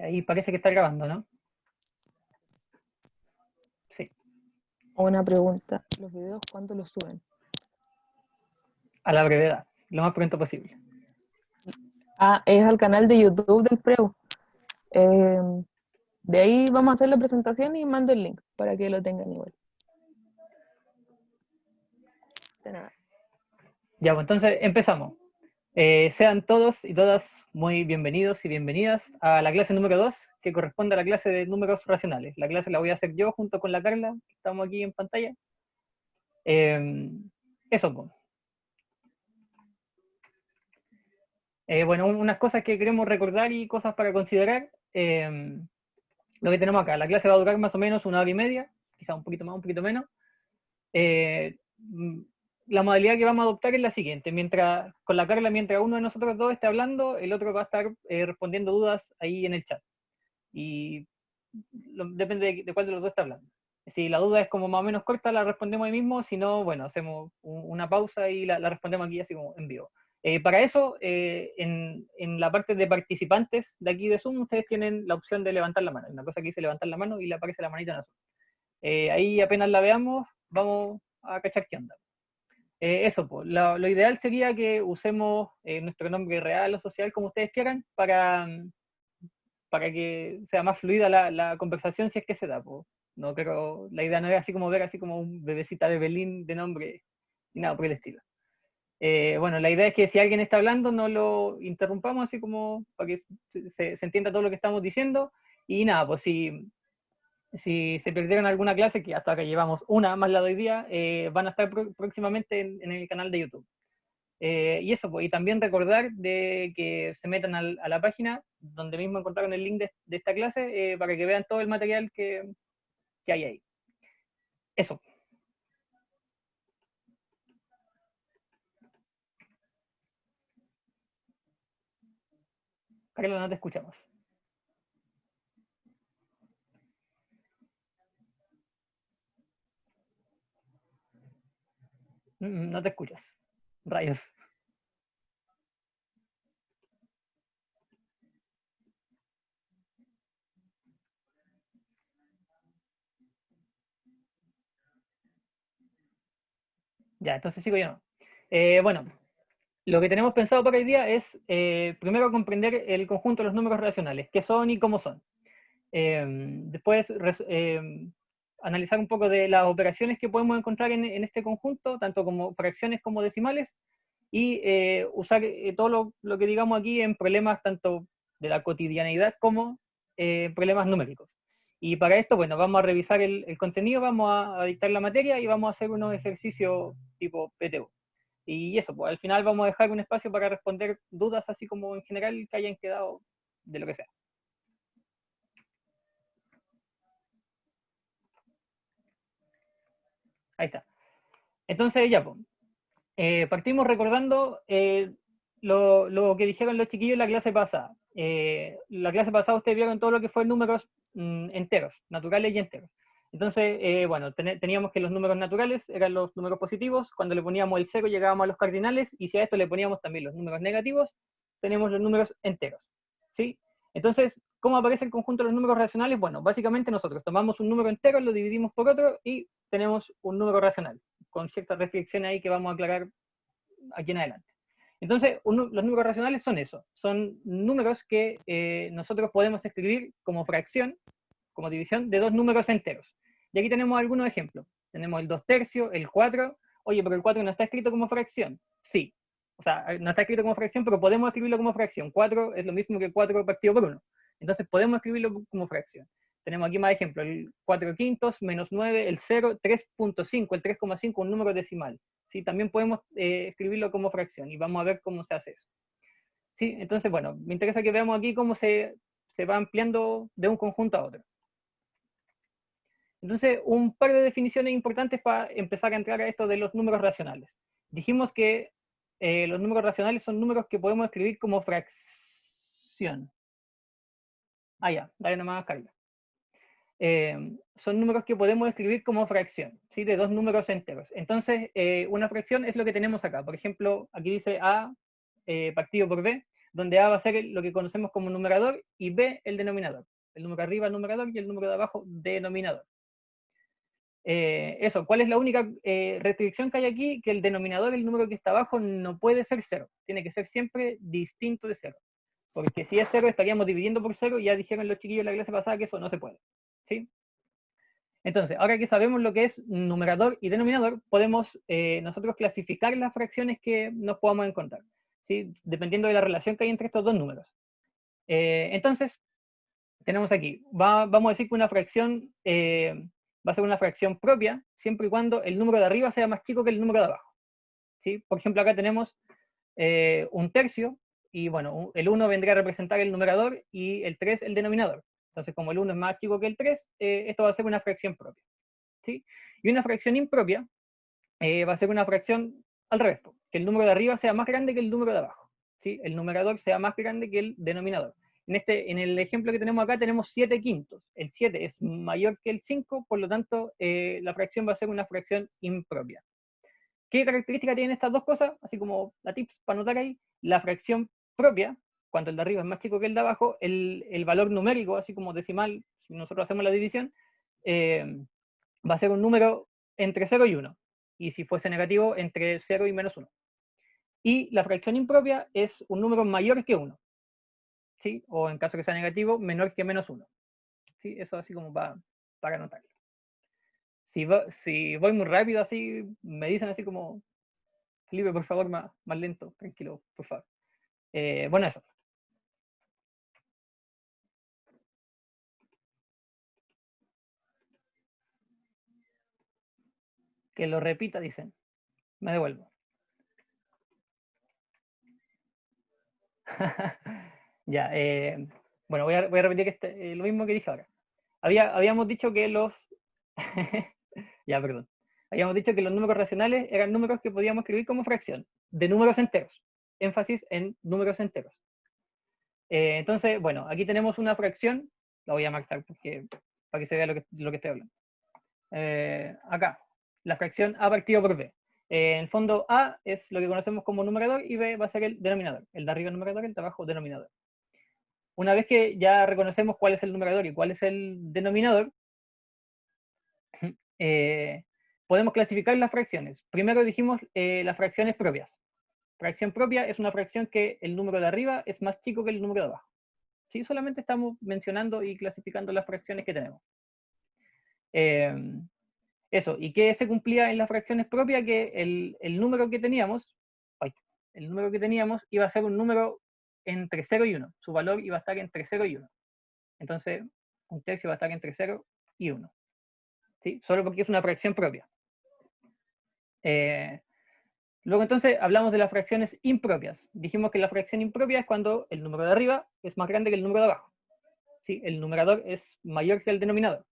Ahí parece que está grabando, ¿no? Sí, Una pregunta, ¿los videos cuándo los suben? a la brevedad, lo más pronto posible. Ah, es al canal de YouTube del Preu. Eh, de ahí vamos a hacer la presentación y mando el link para que lo tengan igual. De nada. Ya, pues entonces empezamos. Sean todos y todas muy bienvenidos y bienvenidas a la clase número 2, que corresponde a la clase de números racionales. La clase la voy a hacer yo junto con la Carla, que estamos aquí en pantalla. Eso, pues. Bueno, unas cosas que queremos recordar y cosas para considerar. Lo que tenemos acá, la clase va a durar más o menos 1 hora y media, quizá un poquito más, un poquito menos. La modalidad que vamos a adoptar es la siguiente: con la Carla, mientras uno de nosotros dos esté hablando, el otro va a estar respondiendo dudas ahí en el chat. Y depende de cuál de los dos está hablando. Si la duda es como más o menos corta, la respondemos ahí mismo. Si no, bueno, hacemos una pausa y la respondemos aquí así como en vivo. Para eso, en la parte de participantes de aquí de Zoom, ustedes tienen la opción de levantar la mano. Hay una cosa que dice levantar la mano y le aparece la manita en azul. Ahí apenas la veamos, vamos a cachar qué onda. Eso, pues, lo ideal sería que usemos nuestro nombre real o social, como ustedes quieran, para que sea más fluida la conversación, si es que se da. Pues. No creo, la idea no es así como ver así como un bebecita de Belín de nombre, ni nada por el estilo. Bueno, la idea es que si alguien está hablando, no lo interrumpamos así como para que se entienda todo lo que estamos diciendo. Y nada, pues si se perdieron alguna clase, que hasta acá llevamos una más la de hoy día, van a estar próximamente en el canal de YouTube. Y eso, pues, y también recordar de que se metan a la página donde mismo encontraron el link de esta clase para que vean todo el material que hay ahí. Eso. Carla, no te escuchamos. No te escuchas. Rayos. Ya, entonces sigo yo. Bueno, lo que tenemos pensado para hoy día es primero comprender el conjunto de los números racionales, qué son y cómo son. Después analizar un poco de las operaciones que podemos encontrar en este conjunto, tanto como fracciones como decimales, y usar todo lo que digamos aquí en problemas tanto de la cotidianidad como problemas numéricos. Y para esto, bueno, vamos a revisar el contenido, vamos a dictar la materia y vamos a hacer unos ejercicios tipo PTU. Y eso, pues al final vamos a dejar un espacio para responder dudas así como en general que hayan quedado de lo que sea. Ahí está. Entonces ya, pues, partimos recordando lo que dijeron los chiquillos en la clase pasada. La clase pasada ustedes vieron todo lo que fue números enteros, naturales y enteros. Entonces, bueno, teníamos que los números naturales eran los números positivos, cuando le poníamos el 0 llegábamos a los cardinales, y si a esto le poníamos también los números negativos, tenemos los números enteros. ¿Sí? Entonces, ¿cómo aparece el conjunto de los números racionales? Bueno, básicamente nosotros tomamos un número entero, lo dividimos por otro y tenemos un número racional, con ciertas restricciones ahí que vamos a aclarar aquí en adelante. Entonces, los números racionales son eso, son números que nosotros podemos escribir como fracción, como división de dos números enteros. Y aquí tenemos algunos ejemplos. Tenemos el 2/3, el 4. Oye, pero el 4 no está escrito como fracción. Sí. O sea, no está escrito como fracción, pero podemos escribirlo como fracción. 4 es lo mismo que 4 partido por 1. Entonces podemos escribirlo como fracción. Tenemos aquí más ejemplos. El 4/5, menos 9, el 0, 3.5, el 3,5, un número decimal. ¿Sí? También podemos escribirlo como fracción y vamos a ver cómo se hace eso. ¿Sí? Entonces, bueno, me interesa que veamos aquí cómo se va ampliando de un conjunto a otro. Entonces, un par de definiciones importantes para empezar a entrar a esto de los números racionales. Dijimos que los números racionales son números que podemos escribir como fracción. Ah, ya, dale nomás carga. Son números que podemos escribir como fracción, ¿sí? De dos números enteros. Entonces, una fracción es lo que tenemos acá. Por ejemplo, aquí dice A partido por B. donde A va a ser lo que conocemos como numerador y B el denominador. El número arriba, el numerador, y el número de abajo, denominador. Eso, ¿cuál es la única restricción que hay aquí? Que el denominador, el número que está abajo, no puede ser 0. Tiene que ser siempre distinto de 0. Porque si es 0, estaríamos dividiendo por 0, y ya dijeron los chiquillos en la clase pasada que eso no se puede. ¿Sí? Entonces, ahora que sabemos lo que es numerador y denominador, podemos nosotros clasificar las fracciones que nos podamos encontrar, ¿sí? Dependiendo de la relación que hay entre estos dos números. Entonces, tenemos aquí, vamos a decir que una fracción va a ser una fracción propia, siempre y cuando el número de arriba sea más chico que el número de abajo. ¿Sí? Por ejemplo, acá tenemos un tercio, y bueno, el 1 vendría a representar el numerador y el 3 el denominador. Entonces, como el 1 es más chico que el 3, esto va a ser una fracción propia. ¿Sí? Y una fracción impropia va a ser una fracción al revés, que el número de arriba sea más grande que el número de abajo. ¿Sí? El numerador sea más grande que el denominador. En el ejemplo que tenemos acá tenemos 7 quintos. El 7 es mayor que el 5, por lo tanto, la fracción va a ser una fracción impropia. ¿Qué característica tienen estas dos cosas? Así como la tips para anotar ahí. La fracción propia, cuando el de arriba es más chico que el de abajo, el valor numérico, así como decimal, si nosotros hacemos la división, va a ser un número entre 0 y 1. Y si fuese negativo, entre 0 y menos 1. Y la fracción impropia es un número mayor que 1. ¿Sí? O en caso que sea negativo, menor que menos 1. ¿Sí? Eso así como para anotarlo. Si voy muy rápido así, me dicen así como, Felipe, por favor, más lento, tranquilo, por favor. Bueno, eso. Que lo repita, dicen. Me devuelvo. Ya, bueno, voy a repetir lo mismo que dije ahora. Habíamos dicho que los... ya, perdón. Habíamos dicho que los números racionales eran números que podíamos escribir como fracción, de números enteros. Énfasis en números enteros. Entonces, bueno, aquí tenemos una fracción, la voy a marcar para que se vea lo que estoy hablando. Acá, la fracción A partido por B. En el fondo, A es lo que conocemos como numerador y B va a ser el denominador. El de arriba numerador, el de abajo denominador. Una vez que ya reconocemos cuál es el numerador y cuál es el denominador, podemos clasificar las fracciones. Primero dijimos las fracciones propias. Fracción propia es una fracción que el número de arriba es más chico que el número de abajo. ¿Sí? Solamente estamos mencionando y clasificando las fracciones que tenemos. Eso, ¿y qué se cumplía en las fracciones propias? Que el número que teníamos, el número que teníamos iba a ser un número entre 0 y 1. Su valor iba a estar entre 0 y 1. Entonces, un tercio va a estar entre 0 y 1. ¿Sí? Solo porque es una fracción propia. Luego entonces hablamos de las fracciones impropias. Dijimos que la fracción impropia es cuando el número de arriba es más grande que el número de abajo. ¿Sí? El numerador es mayor que el denominador.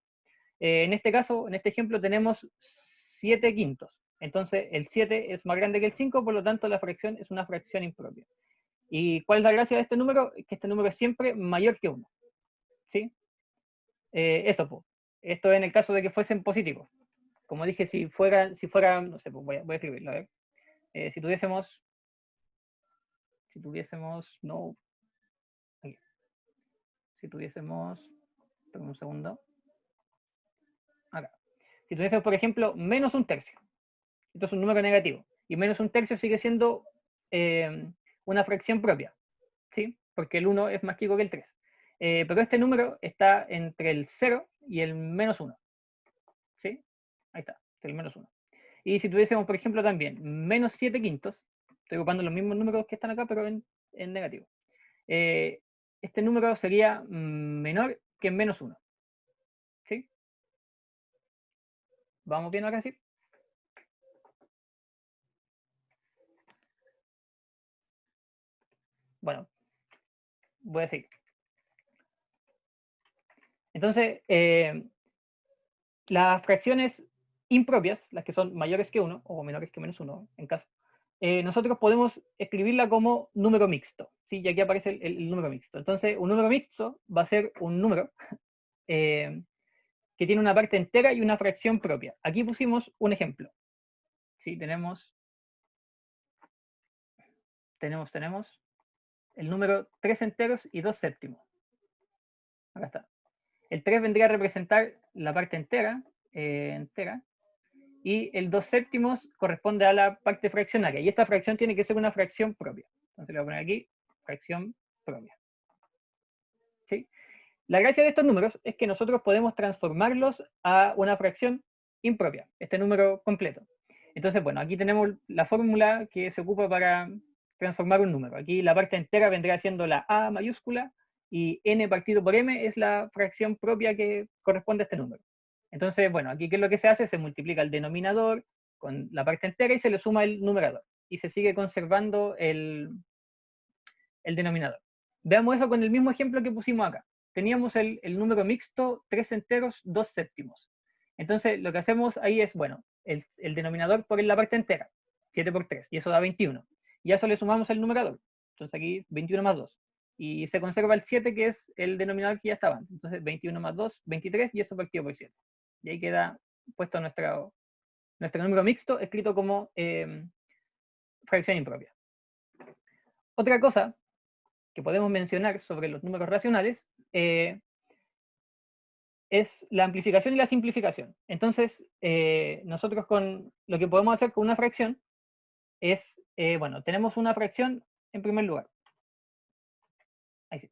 En este caso, en este ejemplo, tenemos 7 quintos. Entonces, el 7 es más grande que el 5, por lo tanto, la fracción es una fracción impropia. ¿Y cuál es la gracia de este número? Que este número es siempre mayor que 1. ¿Sí? Eso, pues. Esto en el caso de que fuesen positivos. Como dije, si fuera no sé, pues voy a escribirlo, a ver. Si tuviésemos, no, aquí. Si tuviésemos, espérame un segundo, acá. Si tuviésemos, por ejemplo, menos un tercio, esto es un número negativo, y menos un tercio sigue siendo una fracción propia, ¿sí? Porque el 1 es más chico que el 3. Pero este número está entre el 0 y el menos 1, ¿sí? Ahí está, entre el menos 1. Y si tuviésemos, por ejemplo, también menos 7 quintos, estoy ocupando los mismos números que están acá, pero en negativo. Este número sería menor que menos 1. ¿Sí? ¿Vamos bien acá, sí? Bueno, voy a seguir. Entonces, las fracciones impropias, las que son mayores que 1 o menores que menos 1, en caso, nosotros podemos escribirla como número mixto, ¿sí? Y aquí aparece el número mixto. Entonces, un número mixto va a ser un número que tiene una parte entera y una fracción propia. Aquí pusimos un ejemplo. ¿Sí? Tenemos el número 3 enteros y 2 séptimos. Acá está. El 3 vendría a representar la parte entera, y el 2 séptimos corresponde a la parte fraccionaria. Y esta fracción tiene que ser una fracción propia. Entonces le voy a poner aquí, fracción propia. ¿Sí? La gracia de estos números es que nosotros podemos transformarlos a una fracción impropia, este número completo. Entonces, bueno, aquí tenemos la fórmula que se ocupa para transformar un número. Aquí la parte entera vendrá siendo la A mayúscula y n partido por m es la fracción propia que corresponde a este número. Entonces, bueno, aquí ¿qué es lo que se hace? Se multiplica el denominador con la parte entera y se le suma el numerador. Y se sigue conservando el denominador. Veamos eso con el mismo ejemplo que pusimos acá. Teníamos el número mixto 3 enteros, 2 séptimos. Entonces, lo que hacemos ahí es, bueno, el denominador por la parte entera, 7 por 3, y eso da 21. Y a eso le sumamos el numerador. Entonces aquí 21 más 2. Y se conserva el 7, que es el denominador que ya estaba antes. Entonces 21 más 2, 23, y eso partido por 7. Y ahí queda puesto nuestro número mixto, escrito como fracción impropia. Otra cosa que podemos mencionar sobre los números racionales es la amplificación y la simplificación. Entonces, nosotros con lo que podemos hacer con una fracción es, bueno, tenemos una fracción en primer lugar. Ahí sí.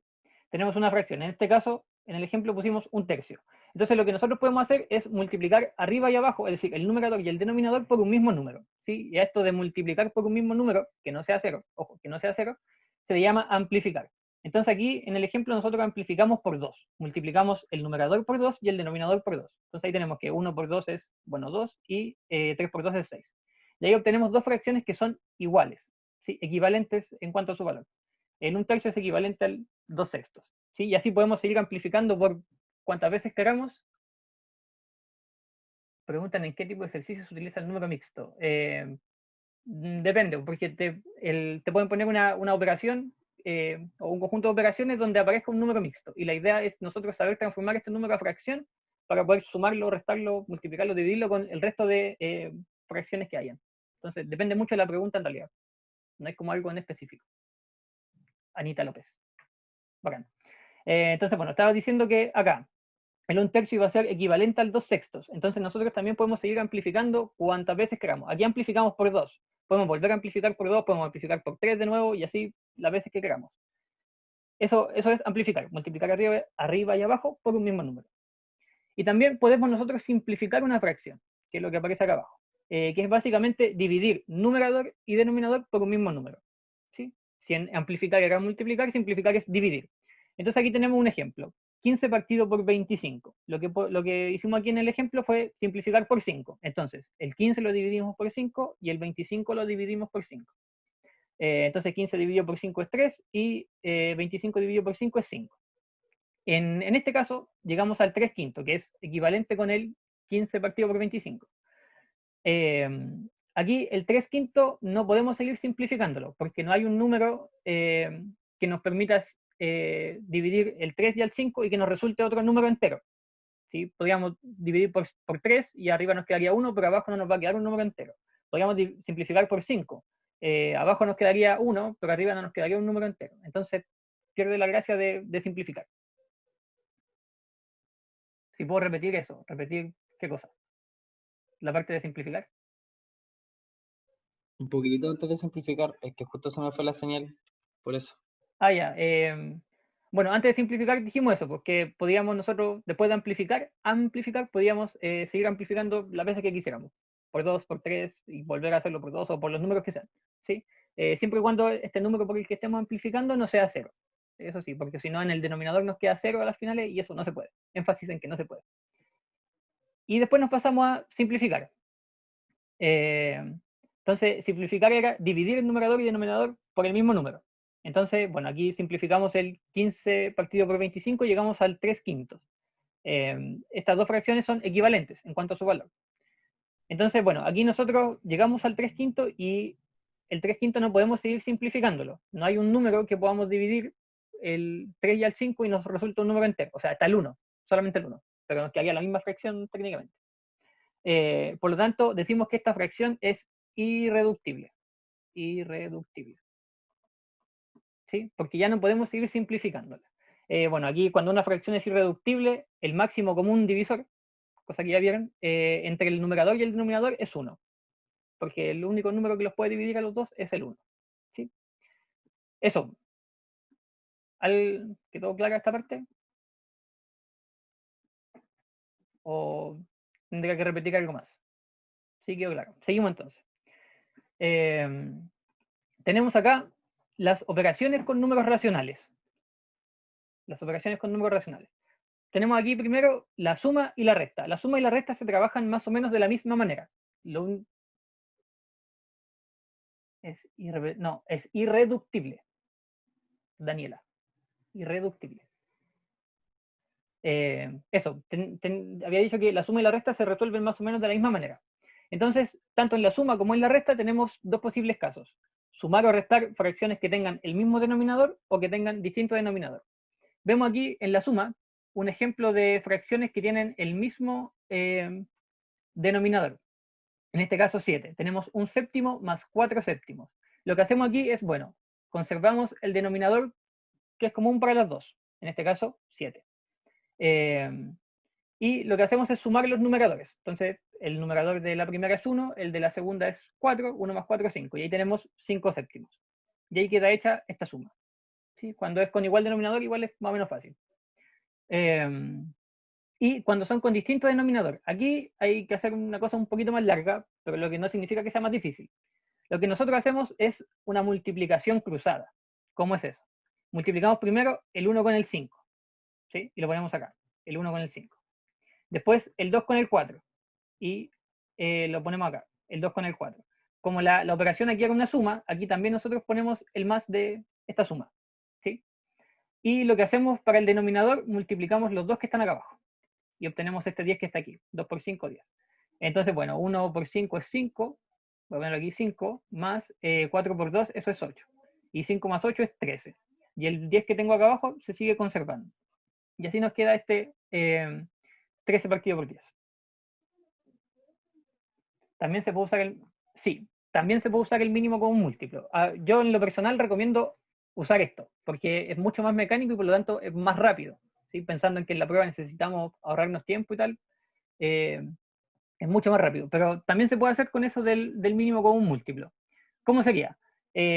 Tenemos una fracción. En este caso, en el ejemplo pusimos 1/3. Entonces, lo que nosotros podemos hacer es multiplicar arriba y abajo, es decir, el numerador y el denominador por un mismo número. ¿Sí? Y a esto de multiplicar por un mismo número, que no sea 0, ojo, que no sea 0, se le llama amplificar. Entonces aquí en el ejemplo nosotros amplificamos por 2. Multiplicamos el numerador por 2 y el denominador por 2. Entonces ahí tenemos que 1 por 2 es, bueno, 2 y 3 por 2 es 6. Y ahí obtenemos dos fracciones que son iguales, ¿sí? Equivalentes en cuanto a su valor. En 1/3 es equivalente al 2 sextos. ¿Sí? Y así podemos seguir amplificando por cuantas veces queramos. Preguntan en qué tipo de ejercicio se utiliza el número mixto. Depende, porque te pueden poner una operación o un conjunto de operaciones donde aparezca un número mixto. Y la idea es nosotros saber transformar este número a fracción para poder sumarlo, restarlo, multiplicarlo, dividirlo con el resto de fracciones que hayan. Entonces, depende mucho de la pregunta en realidad. No es como algo en específico. Anita López. Bacán. Entonces, bueno, estaba diciendo que acá el 1/3 iba a ser equivalente al 2 sextos. Entonces nosotros también podemos seguir amplificando cuantas veces queramos. Aquí amplificamos por 2. Podemos volver a amplificar por 2, podemos amplificar por 3 de nuevo y así las veces que queramos. Eso es amplificar, multiplicar arriba y abajo por un mismo número. Y también podemos nosotros simplificar una fracción, que es lo que aparece acá abajo, que es básicamente dividir numerador y denominador por un mismo número. ¿Sí? Si en amplificar era multiplicar, simplificar es dividir. Entonces aquí tenemos un ejemplo. 15 partido por 25. Lo que hicimos aquí en el ejemplo fue simplificar por 5. Entonces, el 15 lo dividimos por 5 y el 25 lo dividimos por 5. Entonces, 15 dividido por 5 es 3 y 25 dividido por 5 es 5. En este caso, llegamos al 3 quinto, que es equivalente con el 15 partido por 25. Aquí el 3 quinto no podemos seguir simplificándolo, porque no hay un número que nos permita dividir el 3 y el 5 y que nos resulte otro número entero. ¿Sí? Podríamos dividir por 3 y arriba nos quedaría 1, pero abajo no nos va a quedar un número entero. Podríamos simplificar por 5. Abajo nos quedaría 1, pero arriba no nos quedaría un número entero. Entonces pierde la gracia de simplificar. Si puedo repetir eso, repetir qué cosa, la parte de simplificar. Un poquitito antes de simplificar, es que justo se me fue la señal, por eso. Ah, ya. Bueno, antes de simplificar dijimos eso, porque podíamos nosotros, después de amplificar, podíamos seguir amplificando las veces que quisiéramos, por 2, por 3, y volver a hacerlo por 2 o por los números que sean, ¿sí? Siempre y cuando este número por el que estemos amplificando no sea 0. Eso sí, porque si no en el denominador nos queda 0 a las finales y eso no se puede. Énfasis en que no se puede. Y después nos pasamos a simplificar. Entonces, simplificar era dividir el numerador y denominador por el mismo número. Entonces, bueno, aquí simplificamos el 15 partido por 25 y llegamos al 3 quintos. Estas dos fracciones son equivalentes en cuanto a su valor. Entonces, bueno, aquí nosotros llegamos al 3 quintos y el 3 quintos no podemos seguir simplificándolo. No hay un número que podamos dividir el 3 y el 5 y nos resulta un número entero. O sea, está el 1, solamente el 1, pero nos quedaría la misma fracción técnicamente. Por lo tanto, decimos que esta fracción es irreductible. Irreductible. ¿sí? Porque ya no podemos seguir simplificándola. Bueno, aquí cuando una fracción es irreductible, el máximo común divisor, cosa que ya vieron, entre el numerador y el denominador es 1, porque el único número que los puede dividir a los dos es el 1. ¿Sí? Eso. ¿Quedó clara esta parte? ¿O tendría que repetir algo más? Sí, quedó claro. Seguimos entonces. Tenemos acá las operaciones con números racionales. Las operaciones con números racionales. Tenemos aquí primero la suma y la resta. La suma y la resta se trabajan más o menos de la misma manera. Es irreductible. Daniela. Irreductible. Eso, había dicho que la suma y la resta se resuelven más o menos de la misma manera. Entonces, tanto en la suma como en la resta tenemos dos posibles casos. Sumar o restar fracciones que tengan el mismo denominador o que tengan distinto denominador. Vemos aquí en la suma un ejemplo de fracciones que tienen el mismo denominador. En este caso 7. Tenemos un séptimo más 4 séptimos. Lo que hacemos aquí es, bueno, conservamos el denominador que es común para las dos. En este caso, 7. Y lo que hacemos es sumar los numeradores. Entonces, el numerador de la primera es 1, el de la segunda es 4, 1 más 4 es 5. Y ahí tenemos 5 séptimos. Y ahí queda hecha esta suma. ¿Sí? Cuando es con igual denominador, igual es más o menos fácil. Y cuando son con distinto denominador, aquí hay que hacer una cosa un poquito más larga, pero lo que no significa que sea más difícil. Lo que nosotros hacemos es una multiplicación cruzada. ¿Cómo es eso? Multiplicamos primero el 1 con el 5, ¿sí? Y lo ponemos acá, el 1 con el 5. Después el 2 con el 4, y lo ponemos acá, el 2 con el 4. Como la operación aquí era una suma, aquí también nosotros ponemos el más de esta suma, ¿sí? Y lo que hacemos para el denominador, multiplicamos los dos que están acá abajo, y obtenemos este 10 que está aquí, 2 por 5, 10. Entonces, bueno, 1 por 5 es 5, voy a poner aquí 5, más 4 por 2, eso es 8. Y 5 más 8 es 13. Y el 10 que tengo acá abajo se sigue conservando. Y así nos queda este 13 partido por 10. También se puede usar también se puede usar el mínimo como un múltiplo. Yo en lo personal recomiendo usar esto, porque es mucho más mecánico y por lo tanto es más rápido. ¿Sí? Pensando en que en la prueba necesitamos ahorrarnos tiempo y tal, es mucho más rápido. Pero también se puede hacer con eso del mínimo como un múltiplo. ¿Cómo sería?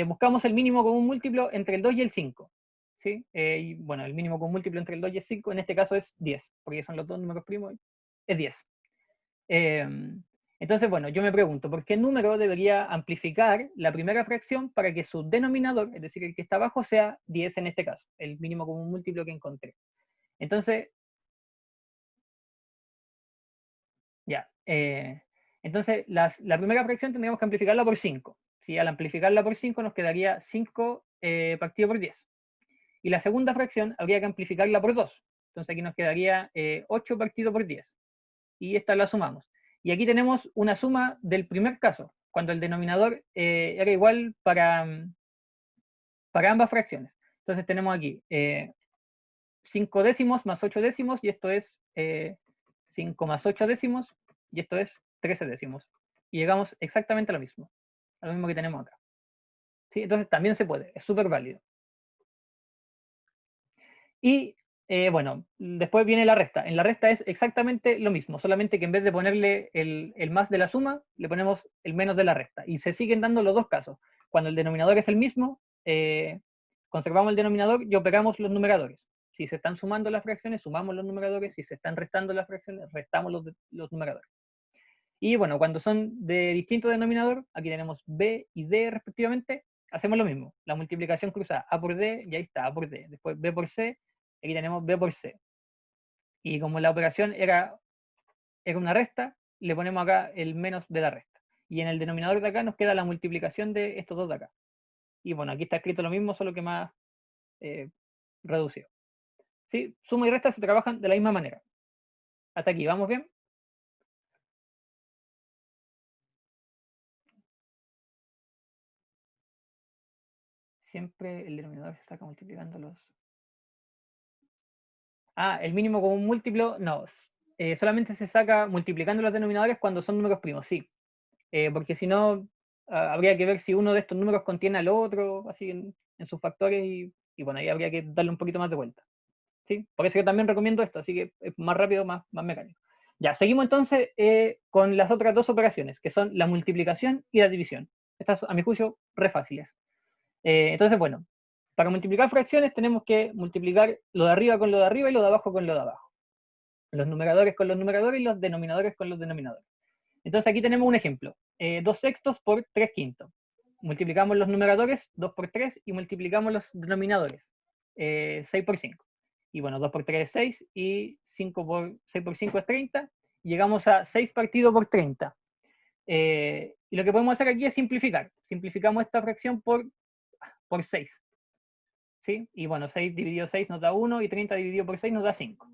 Buscamos el mínimo como un múltiplo entre el 2 y el 5. ¿Sí? Y bueno, el mínimo como un múltiplo entre el 2 y el 5 en este caso es 10, porque son los dos números primos, es 10. Entonces, bueno, yo me pregunto, ¿por qué número debería amplificar la primera fracción para que su denominador, es decir, el que está abajo, sea 10 en este caso, el mínimo común múltiplo que encontré? Entonces, ya. Entonces, la primera fracción tendríamos que amplificarla por 5. ¿Sí? Al amplificarla por 5 nos quedaría 5 partido por 10. Y la segunda fracción habría que amplificarla por 2. Entonces aquí nos quedaría 8 partido por 10. Y esta la sumamos. Y aquí tenemos una suma del primer caso, cuando el denominador era igual para ambas fracciones. Entonces tenemos aquí 5 décimos más 8 décimos, y esto es 5 más 8 décimos, y esto es 13 décimos. Y llegamos exactamente a lo mismo que tenemos acá. ¿Sí? Entonces también se puede, es súper válido. Y bueno, después viene la resta. En la resta es exactamente lo mismo, solamente que en vez de ponerle el más de la suma, le ponemos el menos de la resta. Y se siguen dando los dos casos. Cuando el denominador es el mismo, conservamos el denominador y operamos los numeradores. Si se están sumando las fracciones, sumamos los numeradores. Si se están restando las fracciones, restamos los numeradores. Y bueno, cuando son de distinto denominador, aquí tenemos B y D respectivamente, hacemos lo mismo. La multiplicación cruzada A por D, y ahí está, A por D. Después B por C, aquí tenemos B por C. Y como la operación era una resta, le ponemos acá el menos de la resta. Y en el denominador de acá nos queda la multiplicación de estos dos de acá. Y bueno, aquí está escrito lo mismo, solo que más reducido. ¿Sí? Suma y resta se trabajan de la misma manera. Hasta aquí, ¿vamos bien? Siempre el denominador se saca multiplicando los... el mínimo común múltiplo, no. Solamente se saca multiplicando los denominadores cuando son números primos, sí. Porque si no, habría que ver si uno de estos números contiene al otro, así en sus factores, y bueno, ahí habría que darle un poquito más de vuelta. ¿Sí? Por eso yo también recomiendo esto, así que es más rápido, más mecánico. Ya, seguimos entonces con las otras dos operaciones, que son la multiplicación y la división. Estas, a mi juicio, re fáciles. Entonces, bueno, para multiplicar fracciones tenemos que multiplicar lo de arriba con lo de arriba y lo de abajo con lo de abajo. Los numeradores con los numeradores y los denominadores con los denominadores. Entonces aquí tenemos un ejemplo. 2 sextos por 3 quintos. Multiplicamos los numeradores, 2 por 3, y multiplicamos los denominadores, 6 por 5. Y bueno, 2 por 3 es 6, y 6 por 5 es 30. Y llegamos a 6 partido por 30. Y lo que podemos hacer aquí es simplificar. Simplificamos esta fracción por 6. ¿Sí? Y bueno, 6 dividido 6 nos da 1, y 30 dividido por 6 nos da 5.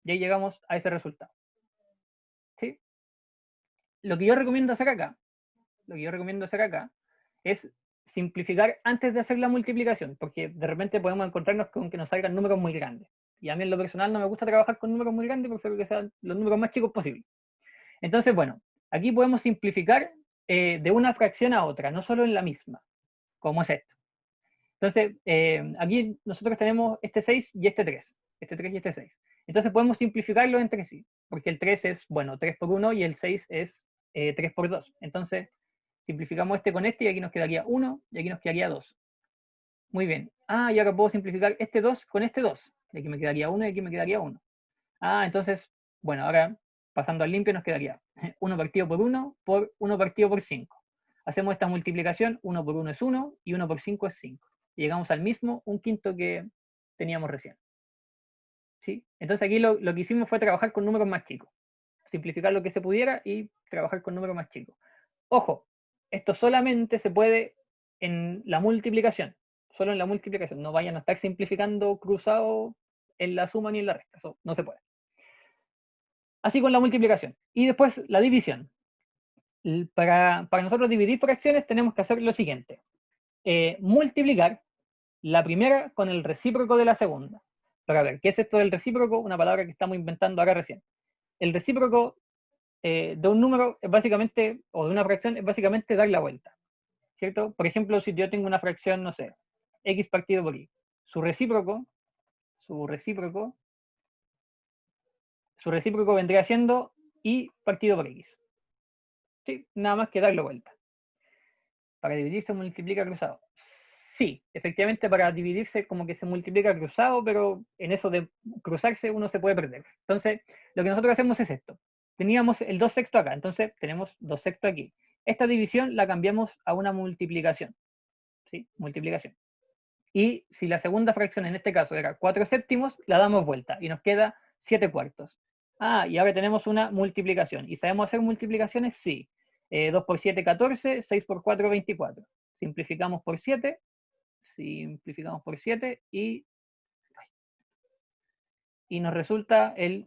Y ahí llegamos a ese resultado. ¿Sí? Lo que yo recomiendo hacer acá es simplificar antes de hacer la multiplicación, porque de repente podemos encontrarnos con que nos salgan números muy grandes. Y a mí en lo personal no me gusta trabajar con números muy grandes, prefiero que sean los números más chicos posibles. Entonces, bueno, aquí podemos simplificar de una fracción a otra, no solo en la misma, como es esto. Entonces, aquí nosotros tenemos este 6 y este 3. Este 3 y este 6. Entonces podemos simplificarlo entre sí, porque el 3 es, bueno, 3 por 1 y el 6 es 3 por 2. Entonces, simplificamos este con este y aquí nos quedaría 1 y aquí nos quedaría 2. Muy bien. Ah, y ahora puedo simplificar este 2 con este 2. Y aquí me quedaría 1 y aquí me quedaría 1. Ah, entonces, bueno, ahora pasando al limpio nos quedaría 1 partido por 1 por 1 partido por 5. Hacemos esta multiplicación, 1 por 1 es 1 y 1 por 5 es 5. Y llegamos al mismo, un quinto que teníamos recién. ¿Sí? Entonces aquí lo que hicimos fue trabajar con números más chicos. Simplificar lo que se pudiera y trabajar con números más chicos. Ojo, esto solamente se puede en la multiplicación. Solo en la multiplicación. No vayan a estar simplificando cruzado en la suma ni en la resta. Eso no se puede. Así con la multiplicación. Y después la división. Para nosotros dividir fracciones tenemos que hacer lo siguiente. Multiplicar la primera con el recíproco de la segunda. Para ver, ¿qué es esto del recíproco? Una palabra que estamos inventando acá recién. El recíproco de un número es básicamente, o de una fracción, es básicamente dar la vuelta. ¿Cierto? Por ejemplo, si yo tengo una fracción, no sé, x partido por y, su recíproco vendría siendo y partido por x. ¿Sí? Nada más que darle vuelta. Para dividirse multiplica cruzado. Sí, efectivamente para dividirse como que se multiplica cruzado, pero en eso de cruzarse uno se puede perder. Entonces, lo que nosotros hacemos es esto. Teníamos el 2 sextos acá, entonces tenemos 2 sextos aquí. Esta división la cambiamos a una multiplicación. ¿Sí? Multiplicación. Y si la segunda fracción en este caso era 4 séptimos, la damos vuelta y nos queda 7 cuartos. Ah, y ahora tenemos una multiplicación. ¿Y sabemos hacer multiplicaciones? Sí. 2 por 7, 14, 6 por 4, 24. Simplificamos por 7 y nos resulta el,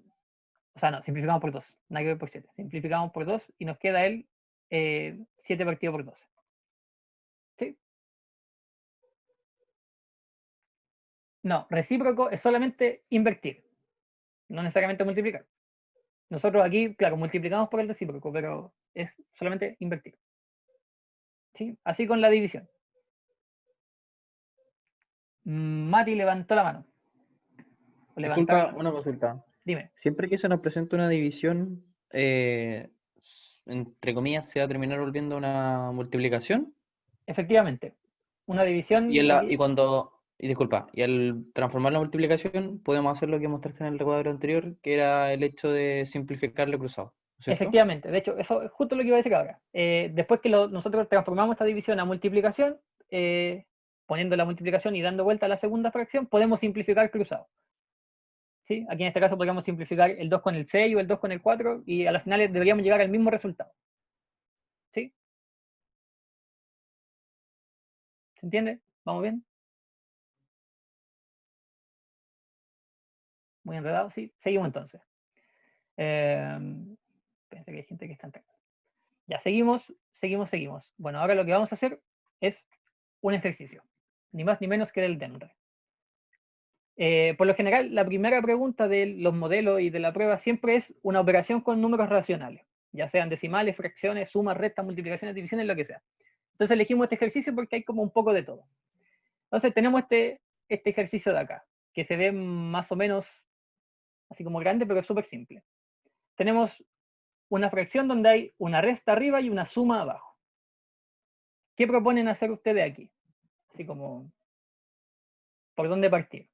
o sea, no, simplificamos por 2, nada que ver por 7. Simplificamos por 2 y nos queda el 7 partido por 12. ¿Sí? No, recíproco es solamente invertir, no necesariamente multiplicar. Nosotros aquí, claro, multiplicamos por el recíproco, pero es solamente invertir. ¿Sí? Así con la división. Mati levantó la mano. Disculpa, una consulta. Dime. Siempre que se nos presenta una división, entre comillas, se va a terminar volviendo una multiplicación. Efectivamente. Una división. Y disculpa, y al transformar la multiplicación, podemos hacer lo que mostraste en el recuadro anterior, que era el hecho de simplificarle cruzado, ¿cierto? Efectivamente. De hecho, eso es justo lo que iba a decir ahora. Después que nosotros transformamos esta división a multiplicación, poniendo la multiplicación y dando vuelta a la segunda fracción, podemos simplificar cruzado. ¿Sí? Aquí en este caso podríamos simplificar el 2 con el 6 o el 2 con el 4 y a las finales deberíamos llegar al mismo resultado. ¿Sí? ¿Se entiende? ¿Vamos bien? Muy enredado, sí. Seguimos entonces. Pensé que hay gente que está entrando. Ya, seguimos. Bueno, ahora lo que vamos a hacer es un ejercicio. Ni más ni menos que del DEMRE. Por lo general, la primera pregunta de los modelos y de la prueba siempre es una operación con números racionales. ya sean decimales, fracciones, sumas, restas, multiplicaciones, divisiones, lo que sea. Entonces elegimos este ejercicio porque hay como un poco de todo. Entonces tenemos este ejercicio de acá, que se ve más o menos así como grande, pero es súper simple. Tenemos una fracción donde hay una resta arriba y una suma abajo. ¿Qué proponen hacer ustedes aquí? Así como, ¿por dónde partir?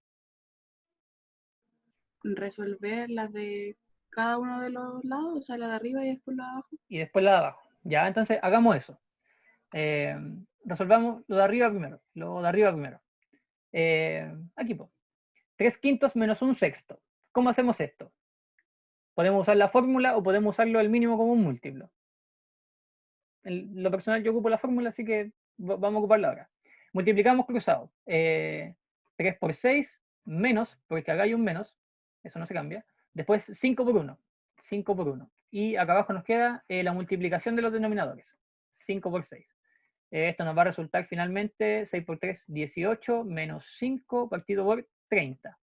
Resolver las de cada uno de los lados, o sea, la de arriba y después la de abajo. Y después la de abajo. Ya, entonces hagamos eso. Resolvamos lo de arriba primero. Aquí, pues. 3/5 menos 1/6. ¿Cómo hacemos esto? Podemos usar la fórmula o podemos usarlo al mínimo como un múltiplo. En lo personal yo ocupo la fórmula, así que vamos a ocuparla ahora. Multiplicamos cruzado. 3 por 6 menos, porque acá hay un menos, eso no se cambia. Después 5 por 1. 5 por 1. Y acá abajo nos queda la multiplicación de los denominadores. 5 por 6. Esto nos va a resultar finalmente 6 por 3, 18, menos 5 partido por 30.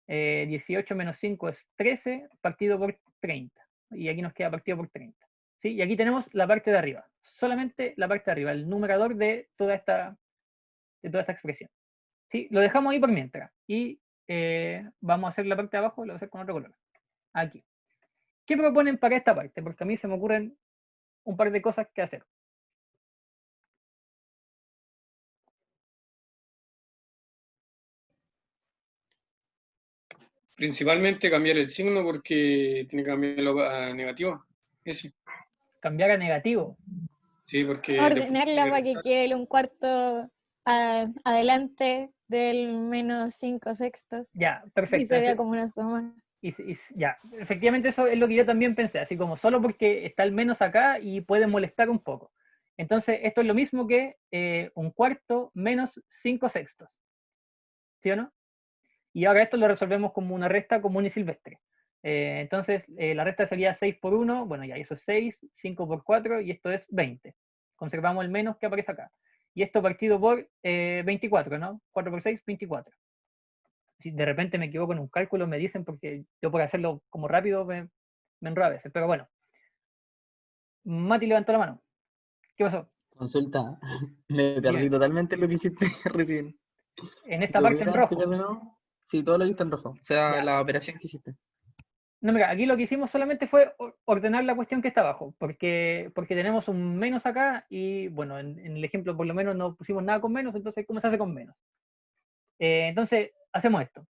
18 menos 5 es 13 partido por 30. Y aquí nos queda partido por 30. ¿Sí? Y aquí tenemos la parte de arriba. Solamente la parte de arriba, el numerador de toda esta expresión. ¿Sí? Lo dejamos ahí por mientras. Y vamos a hacer la parte de abajo, lo voy a hacer con otro color. Aquí. ¿Qué proponen para esta parte? Porque a mí se me ocurren un par de cosas que hacer. Principalmente cambiar el signo porque tiene que cambiarlo a negativo. Ese. Cambiar a negativo. Sí, porque. Ordenarla para que quede un cuarto adelante del menos 5/6. Ya, perfecto. Y se vea como una suma. Ya, efectivamente eso es lo que yo también pensé, así como solo porque está el menos acá y puede molestar un poco. Entonces, esto es lo mismo que 1/4 menos 5/6. ¿Sí o no? Y ahora esto lo resolvemos como una resta común y silvestre. Entonces, la resta sería 6 por 1, bueno, ya eso es 6, 5 por 4, y esto es 20. Conservamos el menos que aparece acá. Y esto partido por 24, ¿no? 4 por 6, 24. Si de repente me equivoco en un cálculo, me dicen, porque yo por hacerlo como rápido me enredo a veces. Pero bueno. Mati levantó la mano. ¿Qué pasó? Consulta. Me perdí Bien. totalmente lo que hiciste recién. En esta parte en rojo. Sí, todo lo viste en rojo. O sea, Ya. la operación que hiciste. No, mira, aquí lo que hicimos solamente fue ordenar la cuestión que está abajo, porque tenemos un menos acá y, bueno, en el ejemplo por lo menos no pusimos nada con menos, entonces, ¿cómo se hace con menos? Entonces, hacemos esto.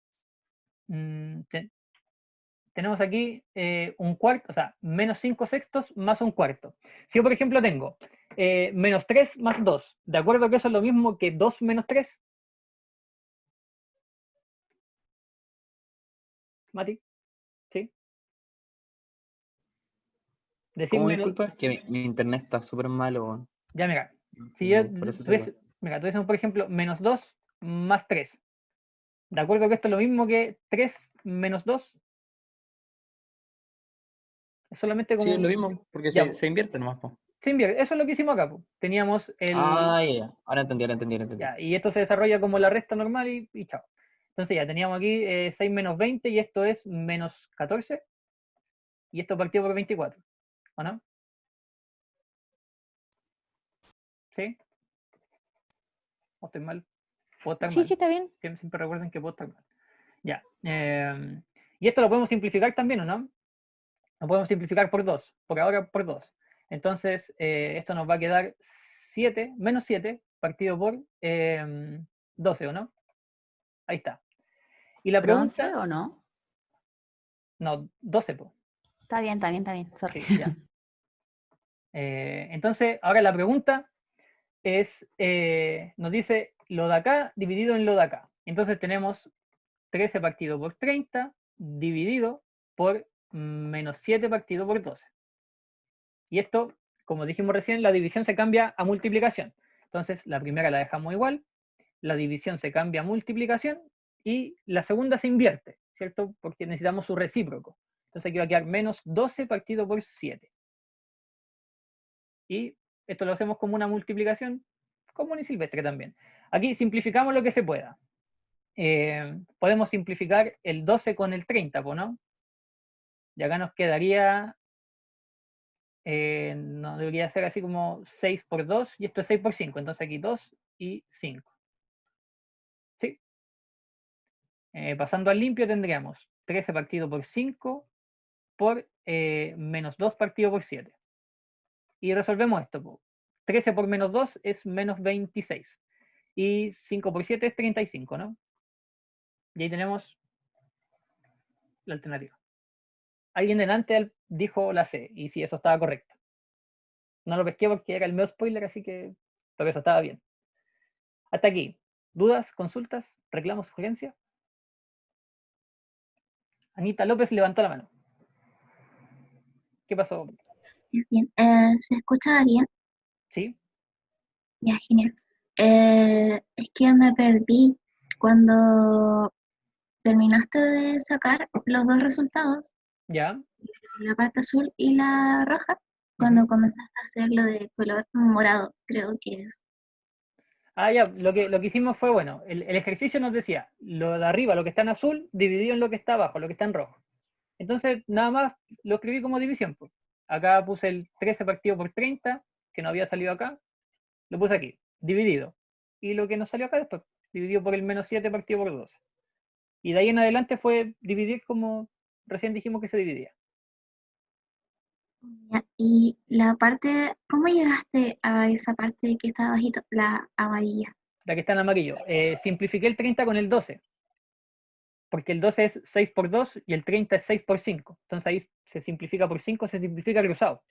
Tenemos aquí 1/4, o sea, menos 5/6 más 1/4. Si yo, por ejemplo, tengo menos 3 más 2, ¿de acuerdo que eso es lo mismo que 2 menos 3? Mati, ¿sí? ¿Cómo, Decirme, disculpa? Es que mi internet está súper malo, weón. ya, mira, si yo Por eso te digo. mira, tuviésemos, por ejemplo, menos 2 más 3, ¿de acuerdo que esto es lo mismo que 3 menos 2? Es solamente como... Sí, es lo mismo, porque Ya, se invierte nomás, po. se invierte. Eso es lo que hicimos acá, po. Teníamos el... Ya. Ahora entendí. Ya, y esto se desarrolla como la resta normal y chao. Entonces ya, teníamos aquí 6 menos 20 y esto es menos 14. Y esto partió por 24, ¿o no? ¿Sí? ¿O estoy mal? ¿Puedo estar Sí, mal? sí, está bien. Siempre recuerden que puedo estar mal. Ya. Y esto lo podemos simplificar también, ¿o no? Lo podemos simplificar por 2, por ahora por 2. Entonces, esto nos va a quedar 7, menos 7, partido por 12, ¿o no? Ahí está. Y la pregunta... ¿11 o no? No, 12, po. Está bien, sorry. Sí, ya. Entonces, ahora la pregunta es, nos dice lo de acá dividido en lo de acá. Entonces tenemos 13 partido por 30 dividido por menos 7 partido por 12. Y esto, como dijimos recién, la división se cambia a multiplicación. Entonces, la primera la dejamos igual, la división se cambia a multiplicación y la segunda se invierte, ¿cierto? Porque necesitamos su recíproco. Entonces aquí va a quedar menos 12 partido por 7. Y esto lo hacemos como una multiplicación común y silvestre también. Aquí simplificamos lo que se pueda. Podemos simplificar el 12 con el 30, ¿no? Y acá nos quedaría No, debería ser así como 6 por 2, y esto es 6 por 5, entonces aquí 2 y 5. ¿Sí? Pasando al limpio tendríamos 13 partido por 5 por menos 2 partido por 7. Y resolvemos esto, po. 13 por menos 2 es menos 26. Y 5 por 7 es 35, ¿no? Y ahí tenemos la alternativa. Alguien delante dijo la C, y sí, eso estaba correcto. No lo pesqué porque era el medio spoiler, así que pero eso estaba bien. Hasta aquí. ¿Dudas, consultas, reclamos, sugerencias? Anita López levantó la mano. ¿Qué pasó? Bien, ¿se escucha bien? ¿Sí? Ya, genial. Es que me perdí cuando terminaste de sacar los dos resultados, ¿Ya? la parte azul y la roja, cuando comenzaste a hacer lo de color morado, creo que es. Ah, ya, lo que hicimos fue, bueno, el ejercicio nos decía, lo de arriba, lo que está en azul, dividido en lo que está abajo, lo que está en rojo. Entonces, nada más lo escribí como división, pues. Acá puse el 13 partido por 30, que no había salido acá, lo puse aquí, dividido. Y lo que nos salió acá después, dividido por el menos 7 partido por 12. Y de ahí en adelante fue dividir como recién dijimos que se dividía. Ya, y la parte, ¿cómo llegaste a esa parte que está bajito, la amarilla? La que está en amarillo. Simplifiqué el 30 con el 12. Porque el 12 es 6 por 2 y el 30 es 6 por 5. Entonces ahí se simplifica por 5, se simplifica cruzado.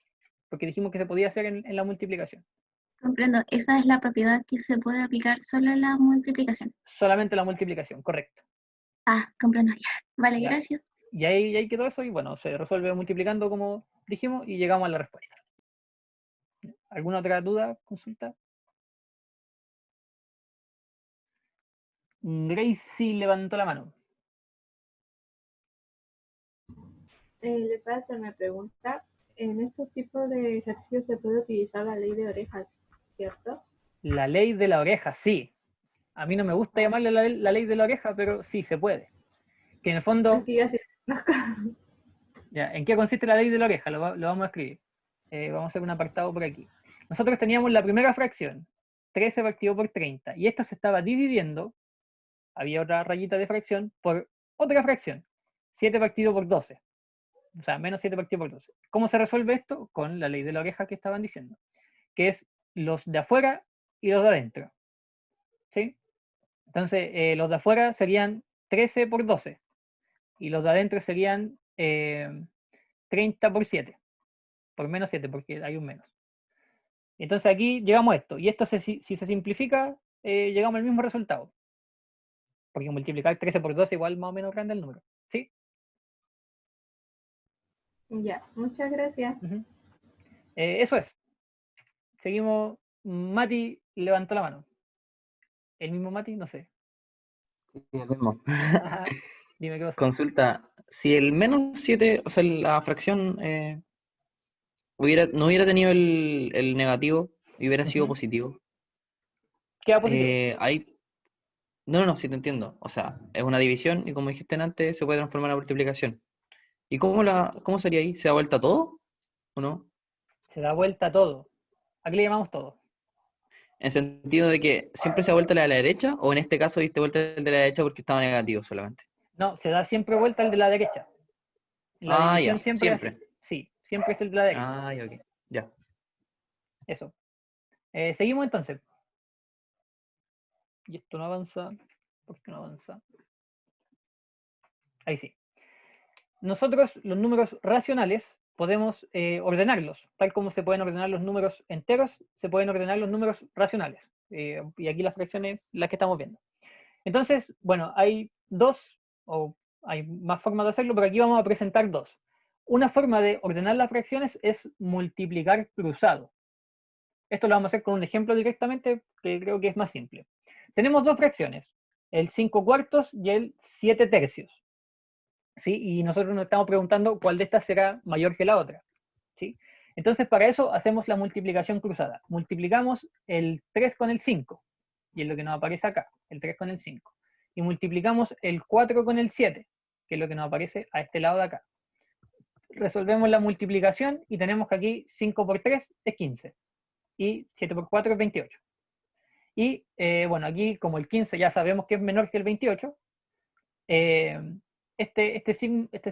Porque dijimos que se podía hacer en la multiplicación. Comprendo, esa es la propiedad que se puede aplicar solo en la multiplicación. Solamente la multiplicación, correcto. Ah, comprendo ya. Vale, Ya. gracias. Y ahí quedó eso y bueno, se resuelve multiplicando como dijimos y llegamos a la respuesta. ¿Alguna otra duda, consulta? Gracie levantó la mano. Le paso una pregunta. En estos tipos de ejercicios se puede utilizar la ley de orejas, ¿cierto? La ley de la oreja, sí. A mí no me gusta llamarle la ley de la oreja, pero sí se puede. Que en el fondo... Porque yo así Ya, ¿en qué consiste la ley de la oreja? Lo vamos a escribir. Vamos a hacer un apartado por aquí. Nosotros teníamos la primera fracción, 13 partido por 30, y esto se estaba dividiendo, había otra rayita de fracción, por otra fracción, 7 partido por 12. O sea, menos 7 partido por 12. ¿Cómo se resuelve esto? Con la ley de la oreja que estaban diciendo, que es los de afuera y los de adentro. ¿Sí? Entonces, los de afuera serían 13 por 12, y los de adentro serían 30 por 7, por menos 7, porque hay un menos. Entonces aquí llegamos a esto, y esto si se simplifica, llegamos al mismo resultado. Porque multiplicar 13 por 12 igual más o menos grande el número. ¿Sí? Ya, muchas gracias. Eso es. Seguimos. Mati levantó la mano. ¿El mismo Mati? No sé. Sí, el mismo. Dime qué pasa. Consulta, si el menos 7, o sea, la fracción no hubiera tenido el negativo y hubiera sido positivo. Queda positivo. No, sí te entiendo. O sea, es una división y como dijiste antes, se puede transformar en una multiplicación. ¿Y cómo sería ahí? ¿Se da vuelta todo o no? Se da vuelta todo. ¿A qué le llamamos todo? En sentido de que siempre se da vuelta la de la derecha, o en este caso diste vuelta el de la derecha porque estaba negativo solamente. No, se da siempre vuelta el de la derecha. La división Ya, siempre. Sí, siempre es el de la derecha. Ya, ok. Ya. Eso. Seguimos entonces. Y esto no avanza. ¿Por qué no avanza? Ahí sí. Nosotros, los números racionales, podemos ordenarlos. Tal como se pueden ordenar los números enteros, se pueden ordenar los números racionales. Y aquí las fracciones, las que estamos viendo. Entonces, bueno, hay dos, o hay más formas de hacerlo, pero aquí vamos a presentar dos. Una forma de ordenar las fracciones es multiplicar cruzado. Esto lo vamos a hacer con un ejemplo directamente, que creo que es más simple. Tenemos dos fracciones, el 5 cuartos y el 7 tercios. ¿Sí? Y nosotros nos estamos preguntando cuál de estas será mayor que la otra. ¿Sí? Entonces, para eso hacemos la multiplicación cruzada. Multiplicamos el 3 con el 5, y es lo que nos aparece acá, el 3 con el 5. Y multiplicamos el 4 con el 7, que es lo que nos aparece a este lado de acá. resolvemos la multiplicación y tenemos que aquí 5 por 3 es 15 y 7 por 4 es 28. Y bueno, aquí como el 15 ya sabemos que es menor que el 28, este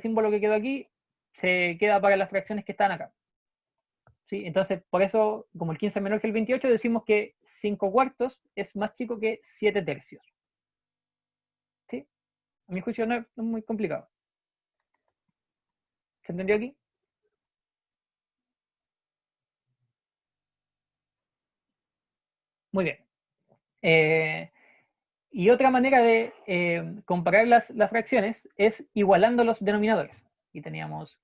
símbolo que quedó aquí se queda para las fracciones que están acá. ¿Sí? Entonces, por eso, como el 15 es menor que el 28, decimos que 5 cuartos es más chico que 7 tercios. ¿Sí? A mi juicio no es muy complicado. ¿Se entendió aquí? Muy bien. Y otra manera de comparar las fracciones es igualando los denominadores. Y teníamos,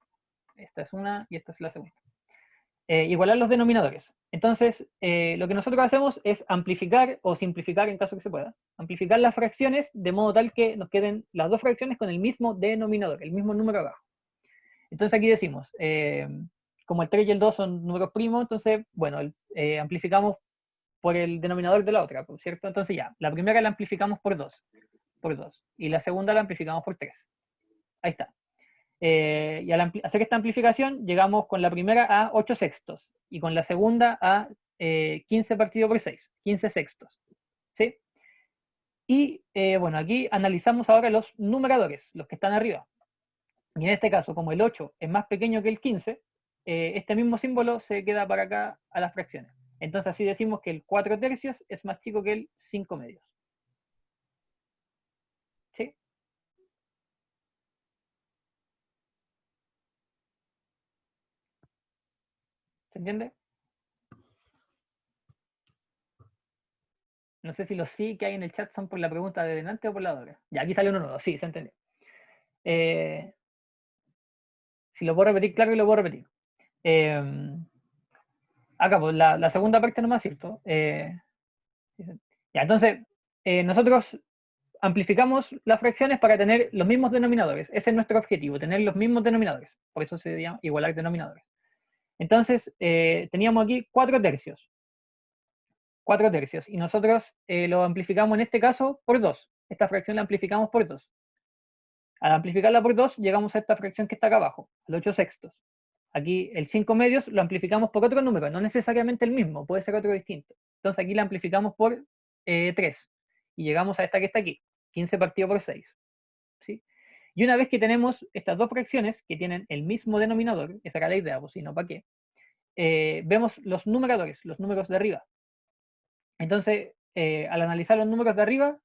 esta es una y esta es la segunda. Igualar los denominadores. Entonces, lo que nosotros hacemos es amplificar o simplificar en caso que se pueda. Amplificar las fracciones de modo tal que nos queden las dos fracciones con el mismo denominador, el mismo número abajo. Entonces aquí decimos, como el 3 y el 2 son números primos, entonces, bueno, amplificamos por el denominador de la otra, ¿cierto? Entonces ya, la primera la amplificamos por 2, y la segunda la amplificamos por 3. Ahí está. Y al hacer esta amplificación, llegamos con la primera a 8 sextos, y con la segunda a 15 partido por 6, 15 sextos. ¿Sí? Y bueno, aquí analizamos ahora los numeradores, los que están arriba. Y en este caso, como el 8 es más pequeño que el 15, este mismo símbolo se queda para acá a las fracciones. Entonces así decimos que el 4 tercios es más chico que el 5 medios. ¿Sí? ¿Se entiende? No sé si los sí que hay en el chat son por la pregunta de delante o por la de ahora. Ya, aquí sale uno nuevo. Sí, se entiende. Si lo puedo repetir, claro que lo puedo repetir. Acá, pues la segunda parte nomás, ¿cierto? Ya, entonces, nosotros amplificamos las fracciones para tener los mismos denominadores. Ese es nuestro objetivo, tener los mismos denominadores. Por eso se llama igualar denominadores. Entonces, teníamos aquí 4 tercios. 4 tercios. Y nosotros lo amplificamos en este caso por 2. Esta fracción la amplificamos por 2. Al amplificarla por 2, llegamos a esta fracción que está acá abajo, al 8 sextos. Aquí el 5 medios lo amplificamos por otro número, no necesariamente el mismo, puede ser otro distinto. Entonces aquí la amplificamos por 3. Y llegamos a esta que está aquí, 15 partido por 6. ¿Sí? Y una vez que tenemos estas dos fracciones que tienen el mismo denominador, esa era la idea, pues si no, ¿para qué? Vemos los numeradores, los números de arriba. Entonces, al analizar los números de arriba,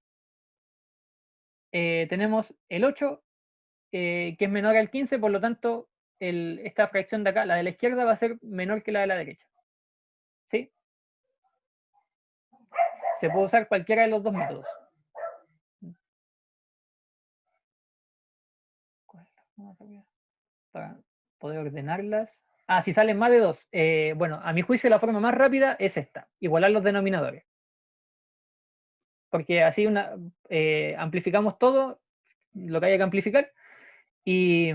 tenemos el 8, que es menor al 15, por lo tanto, esta fracción de acá, la de la izquierda, va a ser menor que la de la derecha. ¿Sí? Se puede usar cualquiera de los dos métodos. Para poder ordenarlas. Ah, si salen más de 2. Bueno, a mi juicio la forma más rápida es esta, igualar los denominadores. Porque así amplificamos todo, lo que haya que amplificar, y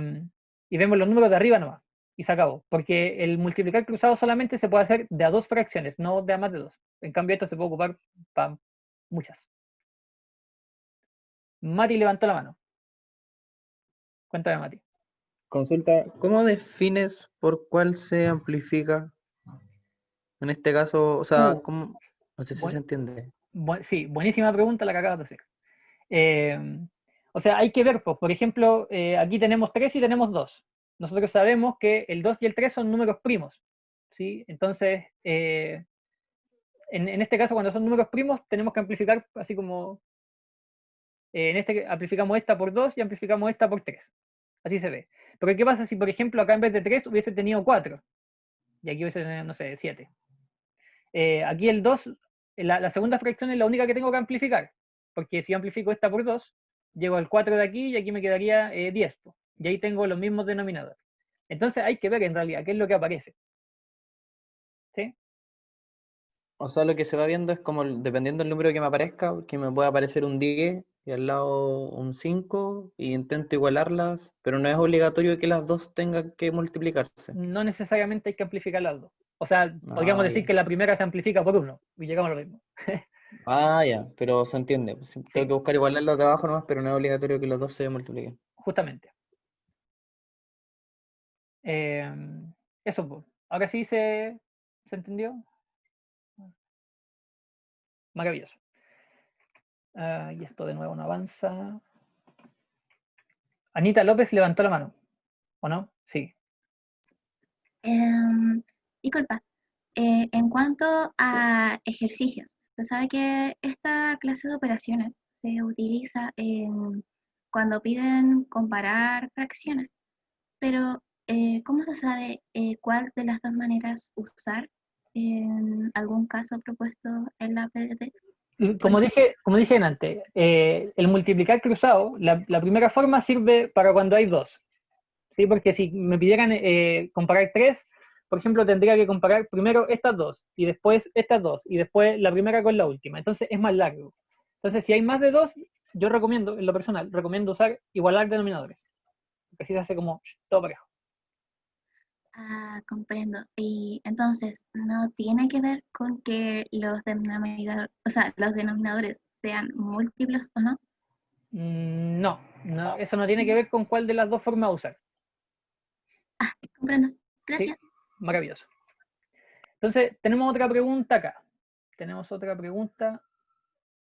vemos los números de arriba nomás, y se acabó. Porque el multiplicar cruzado solamente se puede hacer de a 2 fracciones, no de a más de 2. En cambio esto se puede ocupar para muchas. Mati levantó la mano. Cuéntame, Mati. Consulta, ¿cómo defines por cuál se amplifica? En este caso, o sea, ¿cómo? No sé si se entiende. Sí, buenísima pregunta la que acabas de hacer. O sea, hay que ver, pues, por ejemplo, aquí tenemos 3 y tenemos 2. Nosotros sabemos que el 2 y el 3 son números primos, ¿sí? Entonces, en este caso, cuando son números primos, tenemos que amplificar así como, amplificamos esta por 2 y amplificamos esta por 3. Así se ve. Pero ¿qué pasa si, por ejemplo, acá en vez de 3 hubiese tenido 4? Y aquí hubiese tenido, no sé, 7. Aquí el 2, la segunda fracción es la única que tengo que amplificar. Porque si amplifico esta por 2, llego al 4 de aquí y aquí me quedaría 10. Y ahí tengo los mismos denominadores. Entonces hay que ver en realidad qué es lo que aparece. ¿Sí? O sea, lo que se va viendo es como, dependiendo del número que me aparezca, que me puede aparecer un 10 y al lado un 5, y intento igualarlas, pero no es obligatorio que las dos tengan que multiplicarse. No necesariamente hay que amplificar las dos. O sea, podríamos decir que la primera se amplifica por 1 y llegamos a lo mismo. Ya, pero se entiende. Tengo que buscar igualarlos de abajo nomás, pero no es obligatorio que los dos se multipliquen. Justamente. Eso, pues. Ahora sí se entendió. Maravilloso. Y esto de nuevo no avanza. Anita López levantó la mano, ¿o no? Sí. Disculpa, en cuanto a ejercicios, se sabe que esta clase de operaciones se utiliza cuando piden comparar fracciones, pero ¿cómo se sabe cuál de las dos maneras usar en algún caso propuesto en la PDT? Como dije antes, el multiplicar cruzado, la primera forma sirve para cuando hay dos, ¿sí? Porque si me pidieran comparar tres, por ejemplo, tendría que comparar primero estas dos, y después estas dos, y después la primera con la última. Entonces es más largo. Entonces, si hay más de dos, yo recomiendo, en lo personal, recomiendo usar igualar denominadores. Porque así se hace como todo parejo. Ah, comprendo. Y entonces, ¿no tiene que ver con que los denominadores sean múltiplos o no? No, eso no tiene que ver con cuál de las dos formas usar. Ah, comprendo. ¿Sí? Gracias. Maravilloso. Entonces, tenemos otra pregunta acá. Tenemos otra pregunta,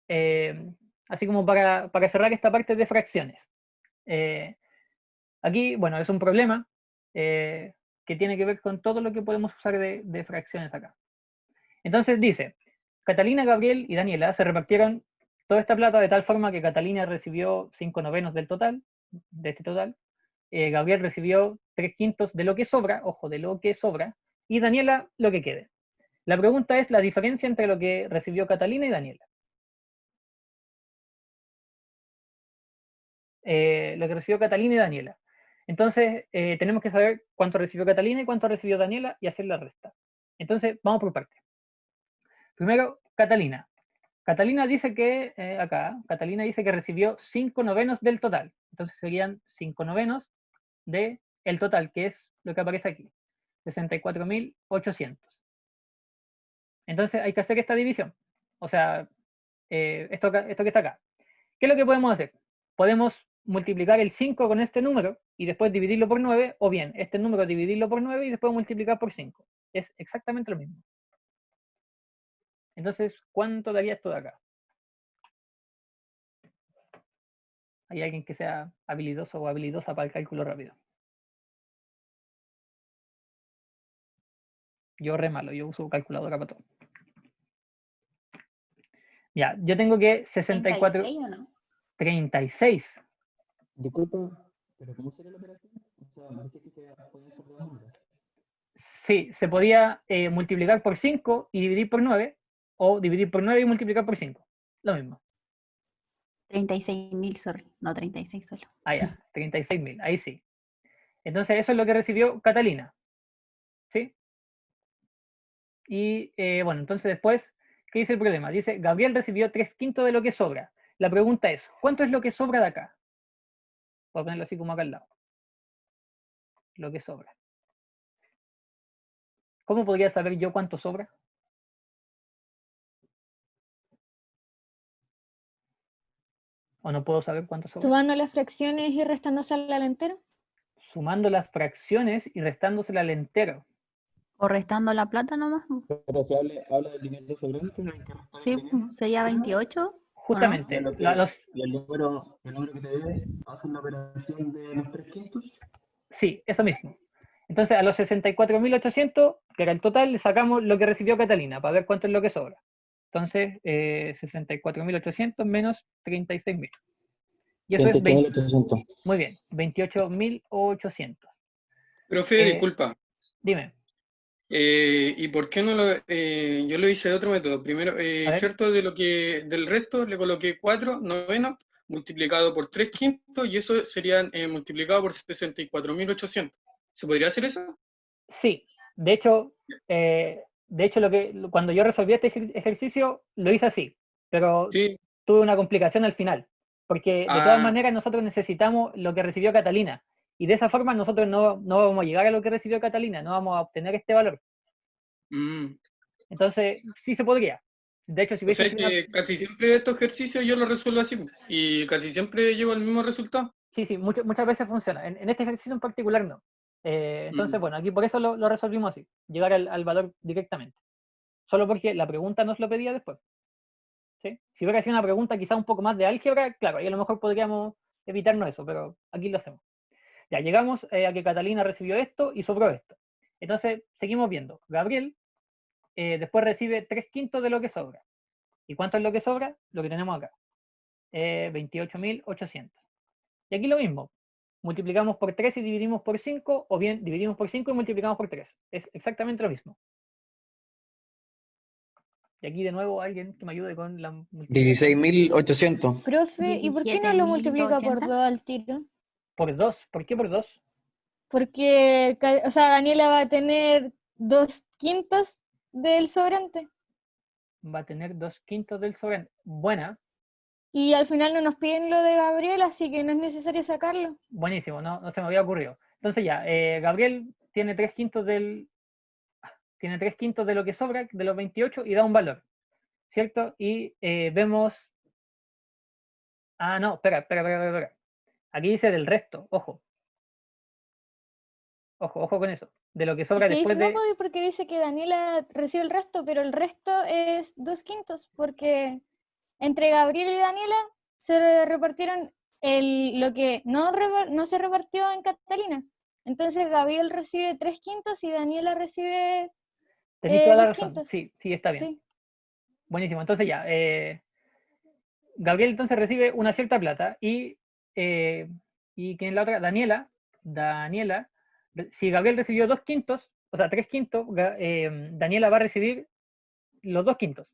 así como para cerrar esta parte de fracciones. Aquí, bueno, es un problema que tiene que ver con todo lo que podemos usar de fracciones acá. Entonces dice, Catalina, Gabriel y Daniela se repartieron toda esta plata de tal forma que Catalina recibió 5/9 del total, de este total, Gabriel recibió 3/5 de lo que sobra, ojo, de lo que sobra, y Daniela lo que quede. La pregunta es la diferencia entre lo que recibió Catalina y Daniela. Lo que recibió Catalina y Daniela. Entonces, tenemos que saber cuánto recibió Catalina y cuánto recibió Daniela y hacer la resta. Entonces, vamos por partes. Primero, Catalina. Catalina dice que, Catalina dice que recibió 5/9 del total. Entonces serían 5/9 del total, que es lo que aparece aquí, 64.800. Entonces hay que hacer esta división. O sea, esto que está acá. ¿Qué es lo que podemos hacer? Podemos multiplicar el 5 con este número y después dividirlo por 9, o bien este número dividirlo por 9 y después multiplicar por 5. Es exactamente lo mismo. Entonces, ¿cuánto daría esto de acá? ¿Hay alguien que sea habilidoso o habilidosa para el cálculo rápido? Yo re malo, yo uso calculadora para todo. Ya, yo tengo que 64... 36 o no? 36. Disculpa, pero ¿cómo sería la operación? O sea, dijiste que podían ser dos números. Sí, se podía multiplicar por 5 y dividir por 9, o dividir por 9 y multiplicar por 5. Lo mismo. 36.000, sorry. No, 36 solo. Ah, ya, 36.000, ahí sí. Entonces eso es lo que recibió Catalina. ¿Sí? Y bueno, entonces después, ¿qué dice el problema? Dice, Gabriel recibió 3/5 de lo que sobra. La pregunta es, ¿cuánto es lo que sobra de acá? Voy a ponerlo así como acá al lado. Lo que sobra. ¿Cómo podría saber yo cuánto sobra? ¿O no puedo saber cuánto sobra? Sumando las fracciones y restándose al entero. Sumando las fracciones y restándosela al entero. O restando la plata nomás. Pero si habla del dinero sobrante, no hay que restar Sí, el dinero. sería 28. Justamente. Y el número que te debe, ¿hacen la operación de los 3/5? Sí, eso mismo. Entonces a los 64.800, que era el total, le sacamos lo que recibió Catalina para ver cuánto es lo que sobra. Entonces, 64.800 menos 36.000. Y eso es 28.800. muy bien, 28.800. Profe, disculpa. Dime. ¿Y por qué no yo lo hice de otro método? Primero, ¿cierto? Del resto le coloqué 4/9 multiplicado por 3/5 y eso sería multiplicado por 64.800. ¿Se podría hacer eso? Sí, de hecho, cuando yo resolví este ejercicio, lo hice así, pero Sí. tuve una complicación al final, porque de todas maneras nosotros necesitamos lo que recibió Catalina, y de esa forma nosotros no vamos a llegar a lo que recibió Catalina, no vamos a obtener este valor. Entonces, sí se podría. De hecho, si O hubiese sea sido que casi siempre estos ejercicios yo los resuelvo así y casi siempre llevo el mismo resultado. Sí, muchas veces funciona. En este ejercicio en particular no. Entonces, bueno, aquí por eso lo resolvimos así, llegar al valor directamente. Solo porque la pregunta nos lo pedía después. ¿Sí? Si hubiera sido una pregunta quizá un poco más de álgebra, claro, ahí a lo mejor podríamos evitarnos eso, pero aquí lo hacemos. Ya llegamos a que Catalina recibió esto y sobró esto. Entonces, seguimos viendo. Gabriel después recibe 3/5 de lo que sobra. ¿Y cuánto es lo que sobra? Lo que tenemos acá. 28.800. Y aquí lo mismo. Multiplicamos por 3 y dividimos por 5, o bien dividimos por 5 y multiplicamos por 3. Es exactamente lo mismo. Y aquí de nuevo alguien que me ayude con la multiplicación. 16.800. Profe, ¿y por qué no lo multiplica por 2 al tiro? Por 2. ¿Por qué por 2? Porque, o sea, Daniela va a tener 2/5 del sobrante. Va a tener 2/5 del sobrante. Buena. Y al final no nos piden lo de Gabriel, así que no es necesario sacarlo. Buenísimo, no se me había ocurrido. Entonces ya, Gabriel tiene 3/5 de lo que sobra, de los 28, y da un valor, ¿cierto? Y vemos... Ah, no, espera. Aquí dice del resto, ojo. Ojo con eso. De lo que sobra Es que después dice, de... no, porque dice que Daniela recibe el resto, pero el resto es 2/5, porque entre Gabriel y Daniela se repartieron lo que no se repartió en Catalina. Entonces Gabriel recibe 3/5 y Daniela recibe Tenéis toda la razón. 2/5. Sí, está bien. Sí. Buenísimo. Entonces ya, Gabriel entonces recibe una cierta plata y que en la otra, Daniela, si Gabriel recibió 2/5, o sea, 3/5, Daniela va a recibir los 2/5.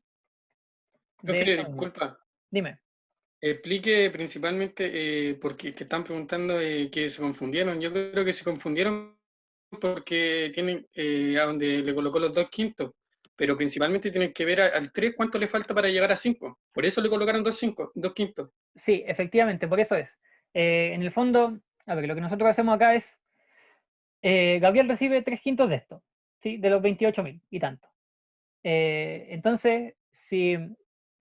Profe, disculpa. Dime. Explique principalmente porque que están preguntando que se confundieron. Yo creo que se confundieron porque tienen a donde le colocó los 2/5, pero principalmente tienen que ver al 3 cuánto le falta para llegar a 5. Por eso le colocaron 2/5. Sí, efectivamente, por eso es. En el fondo, a ver, lo que nosotros hacemos acá es, Gabriel recibe 3/5 de esto, ¿sí? De los 28.000 y tanto. Entonces, si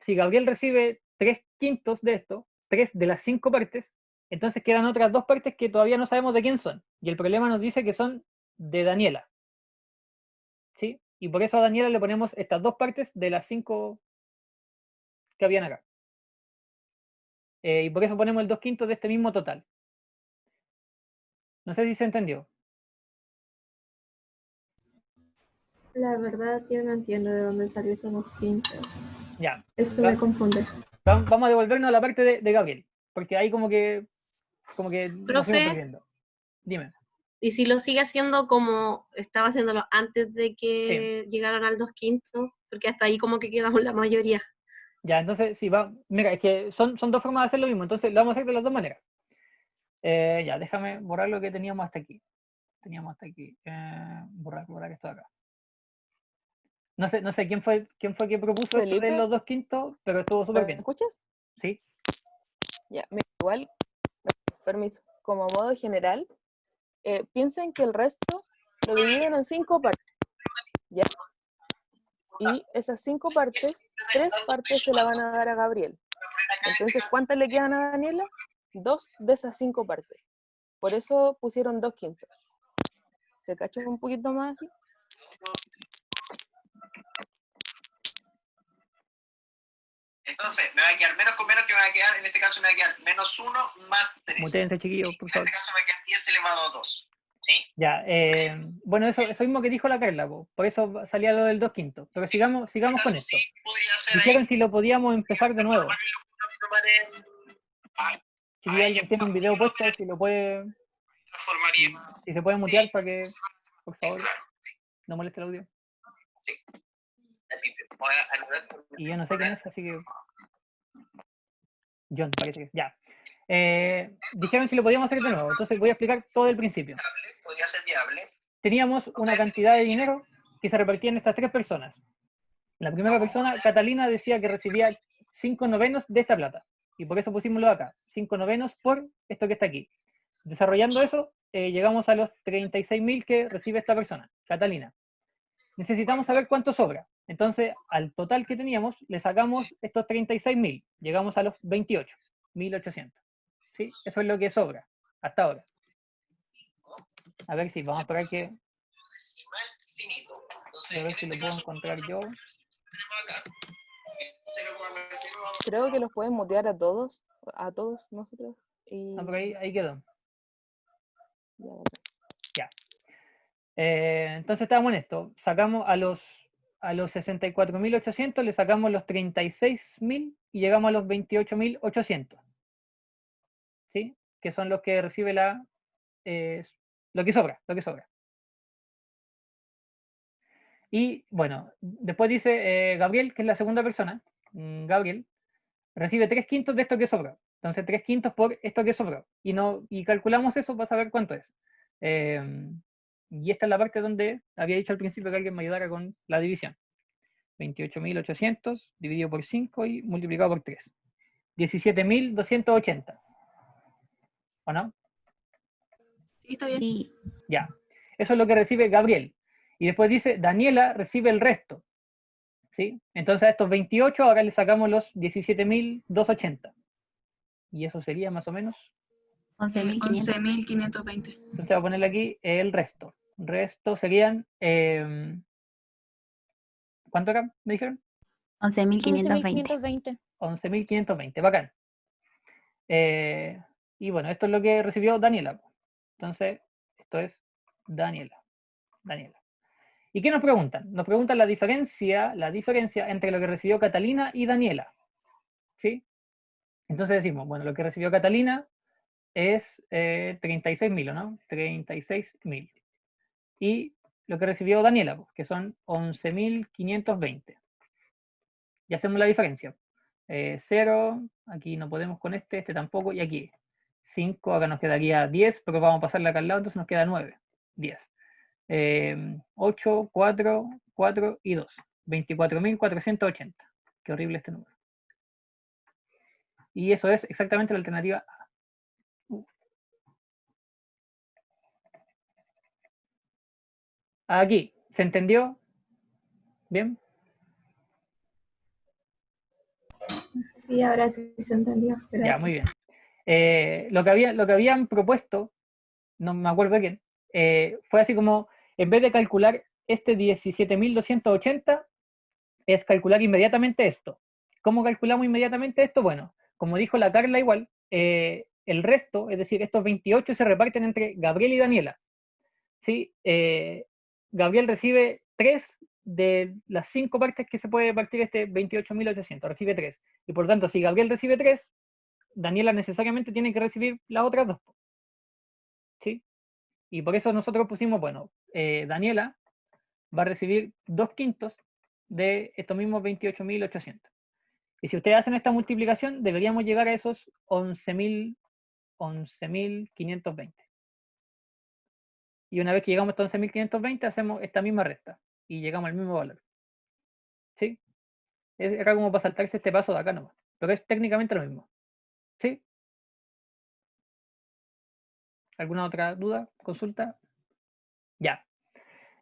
Gabriel recibe 3/5 de esto, 3 de las 5 partes, entonces quedan otras 2 partes que todavía no sabemos de quién son. Y el problema nos dice que son de Daniela. ¿Sí? Y por eso a Daniela le ponemos estas 2 partes de las 5 que habían acá. Y por eso ponemos el 2/5 de este mismo total. No sé si se entendió. La verdad, yo no entiendo de dónde salió ese 2/5. Ya. Eso me confunde. Vamos a devolvernos a la parte de Gabriel, porque ahí como que nos fuimos perdiendo. Dime. ¿Y si lo sigue haciendo como estaba haciéndolo antes de que llegaran al 2/5? Porque hasta ahí como que quedamos la mayoría. Ya, entonces, sí, va. Mira, es que son 2 formas de hacer lo mismo, entonces lo vamos a hacer de las 2 maneras. Ya, déjame borrar lo que teníamos hasta aquí. Borrar esto de acá. No sé quién fue que propuso esto de los 2/5, pero estuvo súper bien. ¿Me escuchas? Sí. Ya, igual, permiso, como modo general, piensen que el resto lo dividen en 5 partes, ¿ya? Y esas 5 partes, 3 partes se la van a dar a Gabriel. Entonces, ¿cuántas le quedan a Daniela? 2 de esas 5 partes. Por eso pusieron 2/5. ¿Se cachó un poquito más así? Entonces, me va a quedar menos con menos, que me va a quedar, en este caso me va a quedar -1 más 3. Mutéense, chiquillos, por favor. En este caso me va a quedar 10 elevado a 2. ¿Sí? Ya, bueno, eso mismo que dijo la Carla, por eso salía lo del 2/5. Pero sigamos con esto. Dijeron si lo podíamos empezar de nuevo. Si alguien tiene un video puesto, si lo puede... Si se puede mutear para que, por favor, no moleste el audio. Sí. Y yo no sé quién es, así que... John, parece que... Ya. Dijeron si lo podíamos hacer de nuevo, entonces voy a explicar todo el principio. Podría ser viable. Teníamos una cantidad de dinero que se repartía en estas 3 personas. La primera persona, Catalina, decía que recibía 5/9 de esta plata. Y por eso pusimos lo de acá. 5/9 por esto que está aquí. Desarrollando eso, llegamos a los 36.000 que recibe esta persona, Catalina. Necesitamos saber cuánto sobra. Entonces, al total que teníamos, le sacamos estos 36.000. Llegamos a los 28.800. ¿Sí? Eso es lo que sobra hasta ahora. A ver si, vamos a esperar que... decimal finito. Entonces, A ver en si lo este puedo caso, encontrar yo. tenemos acá 0,42. Creo que los pueden mutear a todos nosotros. Y... No, pero ahí quedó. Ya, bacán. Ya. Entonces estábamos en esto. Sacamos a los 64.800, le sacamos los 36.000 y llegamos a los 28.800. ¿Sí? Que son los que recibe lo que sobra. Y bueno, después dice Gabriel, que es la segunda persona. Gabriel recibe 3/5 de esto que sobró. Entonces 3/5 por esto que sobró. Y calculamos eso para saber cuánto es. Y esta es la parte donde había dicho al principio que alguien me ayudara con la división. 28.800 dividido por 5 y multiplicado por 3. 17.280. ¿O no? Sí, está bien. Sí. Ya. Eso es lo que recibe Gabriel. Y después dice, Daniela recibe el resto. ¿Sí? Entonces a estos 28 ahora le sacamos los 17.280. Y eso sería más o menos 11.500. 11.520. Entonces voy a ponerle aquí el resto. Resto serían... ¿cuánto era? ¿Me dijeron? 11.520. 11.520. 11.520. Bacán. Y bueno, esto es lo que recibió Daniela. Entonces, esto es Daniela. ¿Y qué nos preguntan? Nos preguntan la diferencia entre lo que recibió Catalina y Daniela. ¿Sí? Entonces decimos, bueno, lo que recibió Catalina es 36.000, ¿no? 36.000. Y lo que recibió Daniela, que son 11.520. Y hacemos la diferencia. 0, aquí no podemos con este tampoco, y aquí 5, acá nos quedaría 10, pero vamos a pasarla acá al lado, entonces nos queda 9, 10. 8, 4, 4 y 2. 24.480. Qué horrible este número. Y eso es exactamente la alternativa A. Aquí, ¿se entendió? ¿Bien? Sí, ahora sí se entendió. Ya, muy bien. Lo que habían propuesto, no me acuerdo de quién, fue así como, en vez de calcular este 17.280, es calcular inmediatamente esto. ¿Cómo calculamos inmediatamente esto? Bueno, como dijo la Carla igual, el resto, es decir, estos 28 se reparten entre Gabriel y Daniela. ¿Sí? Gabriel recibe 3 de las 5 partes que se puede partir este 28.800, recibe 3. Y por tanto, si Gabriel recibe 3, Daniela necesariamente tiene que recibir las otras 2. ¿Sí? Y por eso nosotros pusimos, bueno, Daniela va a recibir 2/5 de estos mismos 28.800. Y si ustedes hacen esta multiplicación, deberíamos llegar a esos 11.520. Y una vez que llegamos a estos 11.520, hacemos esta misma resta. Y llegamos al mismo valor. ¿Sí? Era como para saltarse este paso de acá nomás. Pero es técnicamente lo mismo. ¿Sí? ¿Alguna otra duda? ¿Consulta? Ya.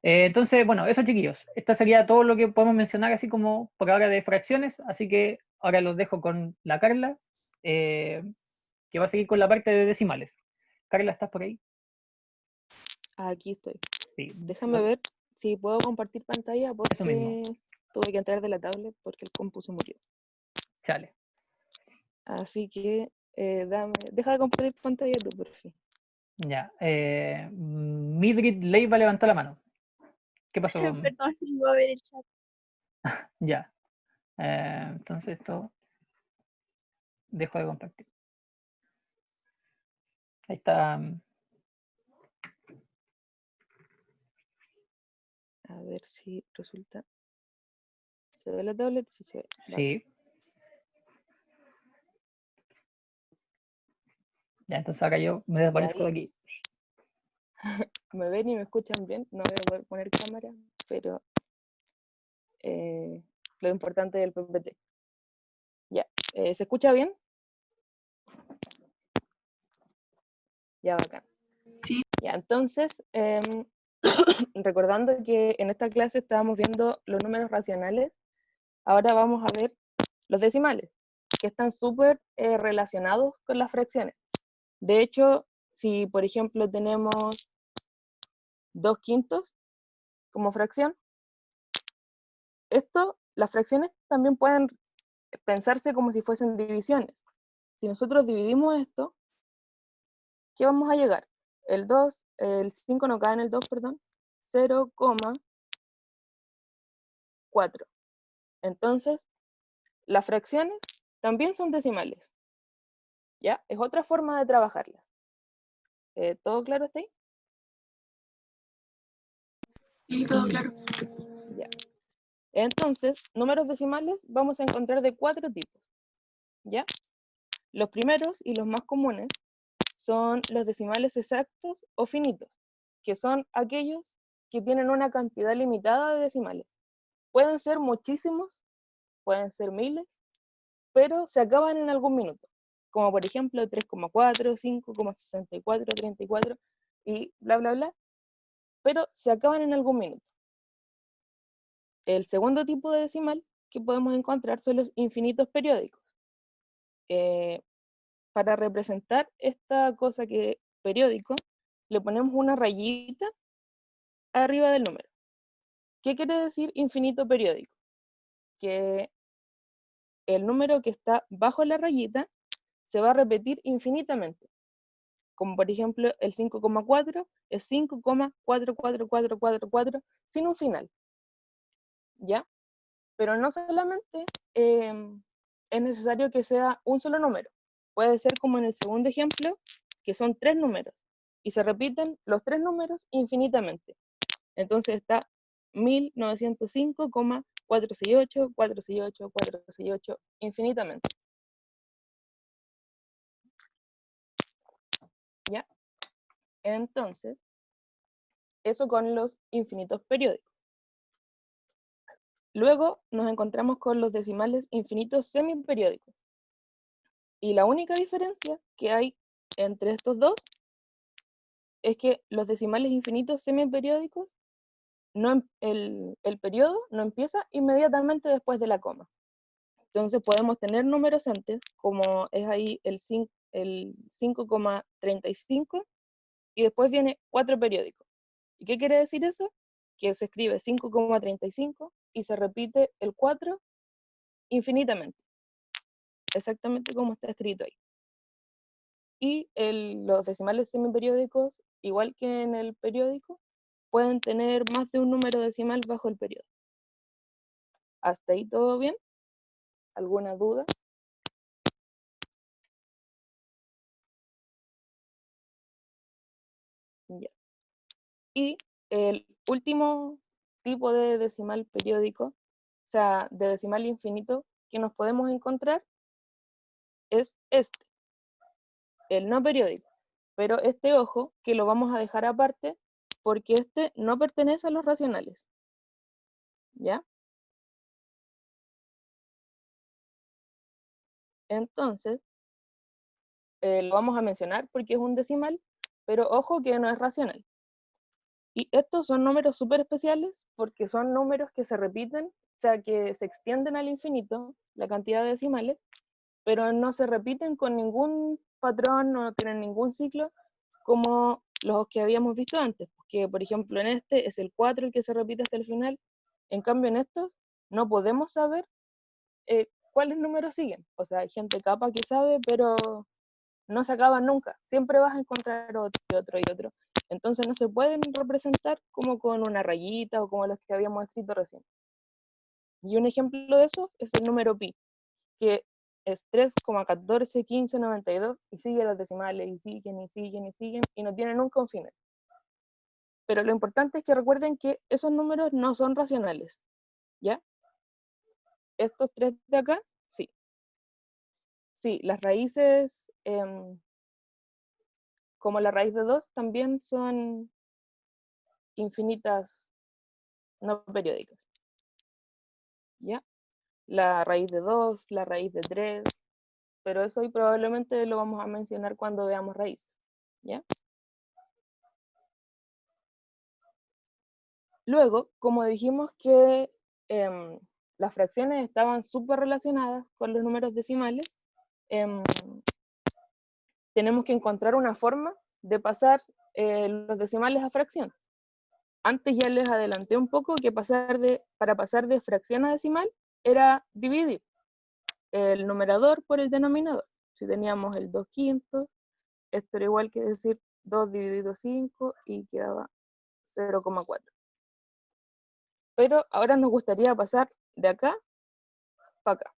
Entonces, bueno, eso chiquillos. Esto sería todo lo que podemos mencionar así como por ahora de fracciones. Así que ahora los dejo con la Carla, que va a seguir con la parte de decimales. Carla, ¿estás por ahí? Aquí estoy. Sí. Déjame ver si puedo compartir pantalla Eso mismo. porque tuve que entrar de la tablet porque el compu se murió. Chale. Así que deja de compartir pantalla tú, por fin. Ya. Midrid Leiva levantó la mano. ¿Qué pasó? Perdón, iba a ver el chat. Ya. Entonces esto dejo de compartir. Ahí está. A ver si resulta. ¿Se ve la tablet? Sí, se ve. Sí. Ya, entonces acá yo me desaparezco de aquí. Me ven y me escuchan bien. No voy a poder poner cámara, pero lo importante del PPT. Ya. ¿Se escucha bien? Ya, bacán. Sí. Ya, entonces, recordando que en esta clase estábamos viendo los números racionales, ahora vamos a ver los decimales, que están súper relacionados con las fracciones. De hecho, si por ejemplo tenemos 2/5 como fracción. Las fracciones también pueden pensarse como si fuesen divisiones. Si nosotros dividimos esto, ¿qué vamos a llegar? El 5 no cae en el 2, perdón, 0,4. Entonces, las fracciones también son decimales. ¿Ya? Es otra forma de trabajarlas. ¿Todo claro hasta ahí? Sí, todo claro. Ya. Entonces, números decimales vamos a encontrar de 4 tipos. ¿Ya? Los primeros y los más comunes son los decimales exactos o finitos, que son aquellos que tienen una cantidad limitada de decimales. Pueden ser muchísimos, pueden ser miles, pero se acaban en algún minuto, como por ejemplo 3,4, 5,64, 34 y bla, bla, bla, pero se acaban en algún minuto. El segundo tipo de decimal que podemos encontrar son los infinitos periódicos. Para representar esta cosa que es periódico, le ponemos una rayita arriba del número. ¿Qué quiere decir infinito periódico? Que el número que está bajo la rayita se va a repetir infinitamente. Como por ejemplo el 5,4 es 5,44444 sin un final. ¿Ya? Pero no solamente es necesario que sea un solo número. Puede ser como en el segundo ejemplo, que son 3 números. Y se repiten los 3 números infinitamente. Entonces está 1905,468, 468, 468, infinitamente. ¿Ya? Entonces, eso con los infinitos periódicos. Luego nos encontramos con los decimales infinitos semiperiódicos. Y la única diferencia que hay entre estos dos es que los decimales infinitos semiperiódicos, el periodo no empieza inmediatamente después de la coma. Entonces podemos tener números antes, como es ahí el 5,35, y después viene 4 periódicos. ¿Y qué quiere decir eso? Que se escribe 5,35 y se repite el 4 infinitamente. Exactamente como está escrito ahí. Y los decimales semiperiódicos, igual que en el periódico, pueden tener más de un número decimal bajo el periodo. ¿Hasta ahí todo bien? ¿Alguna duda? Ya. Y el último tipo de decimal periódico, o sea, de decimal infinito, que nos podemos encontrar es este, el no periódico. Pero este, ojo, que lo vamos a dejar aparte porque este no pertenece a los racionales. ¿Ya? Entonces, lo vamos a mencionar porque es un decimal, pero ojo que no es racional. Y estos son números súper especiales porque son números que se repiten, o sea, que se extienden al infinito, la cantidad de decimales, pero no se repiten con ningún patrón, no tienen ningún ciclo, como los que habíamos visto antes, que por ejemplo en este es el 4 el que se repite hasta el final. En cambio en estos no podemos saber cuáles números siguen. O sea, hay gente capa que sabe, pero no se acaban nunca. Siempre vas a encontrar otro y otro y otro. Entonces no se pueden representar como con una rayita o como los que habíamos escrito recién. Y un ejemplo de eso es el número pi, que es 3,141592 y sigue los decimales y siguen y siguen y siguen y no tienen nunca un final. Pero lo importante es que recuerden que esos números no son racionales, ¿ya? Estos 3 de acá, sí. Sí, las raíces, como la raíz de 2, también son infinitas no periódicas, ¿ya? La raíz de 2, la raíz de 3, pero eso hoy probablemente lo vamos a mencionar cuando veamos raíces, ¿ya? Luego, como dijimos que las fracciones estaban súper relacionadas con los números decimales, tenemos que encontrar una forma de pasar los decimales a fracción. antes ya les adelanté un poco que para pasar de fracción a decimal era dividir el numerador por el denominador. Si teníamos el 2/5, esto era igual que decir 2 dividido 5 y quedaba 0,4. Pero ahora nos gustaría pasar de acá para acá,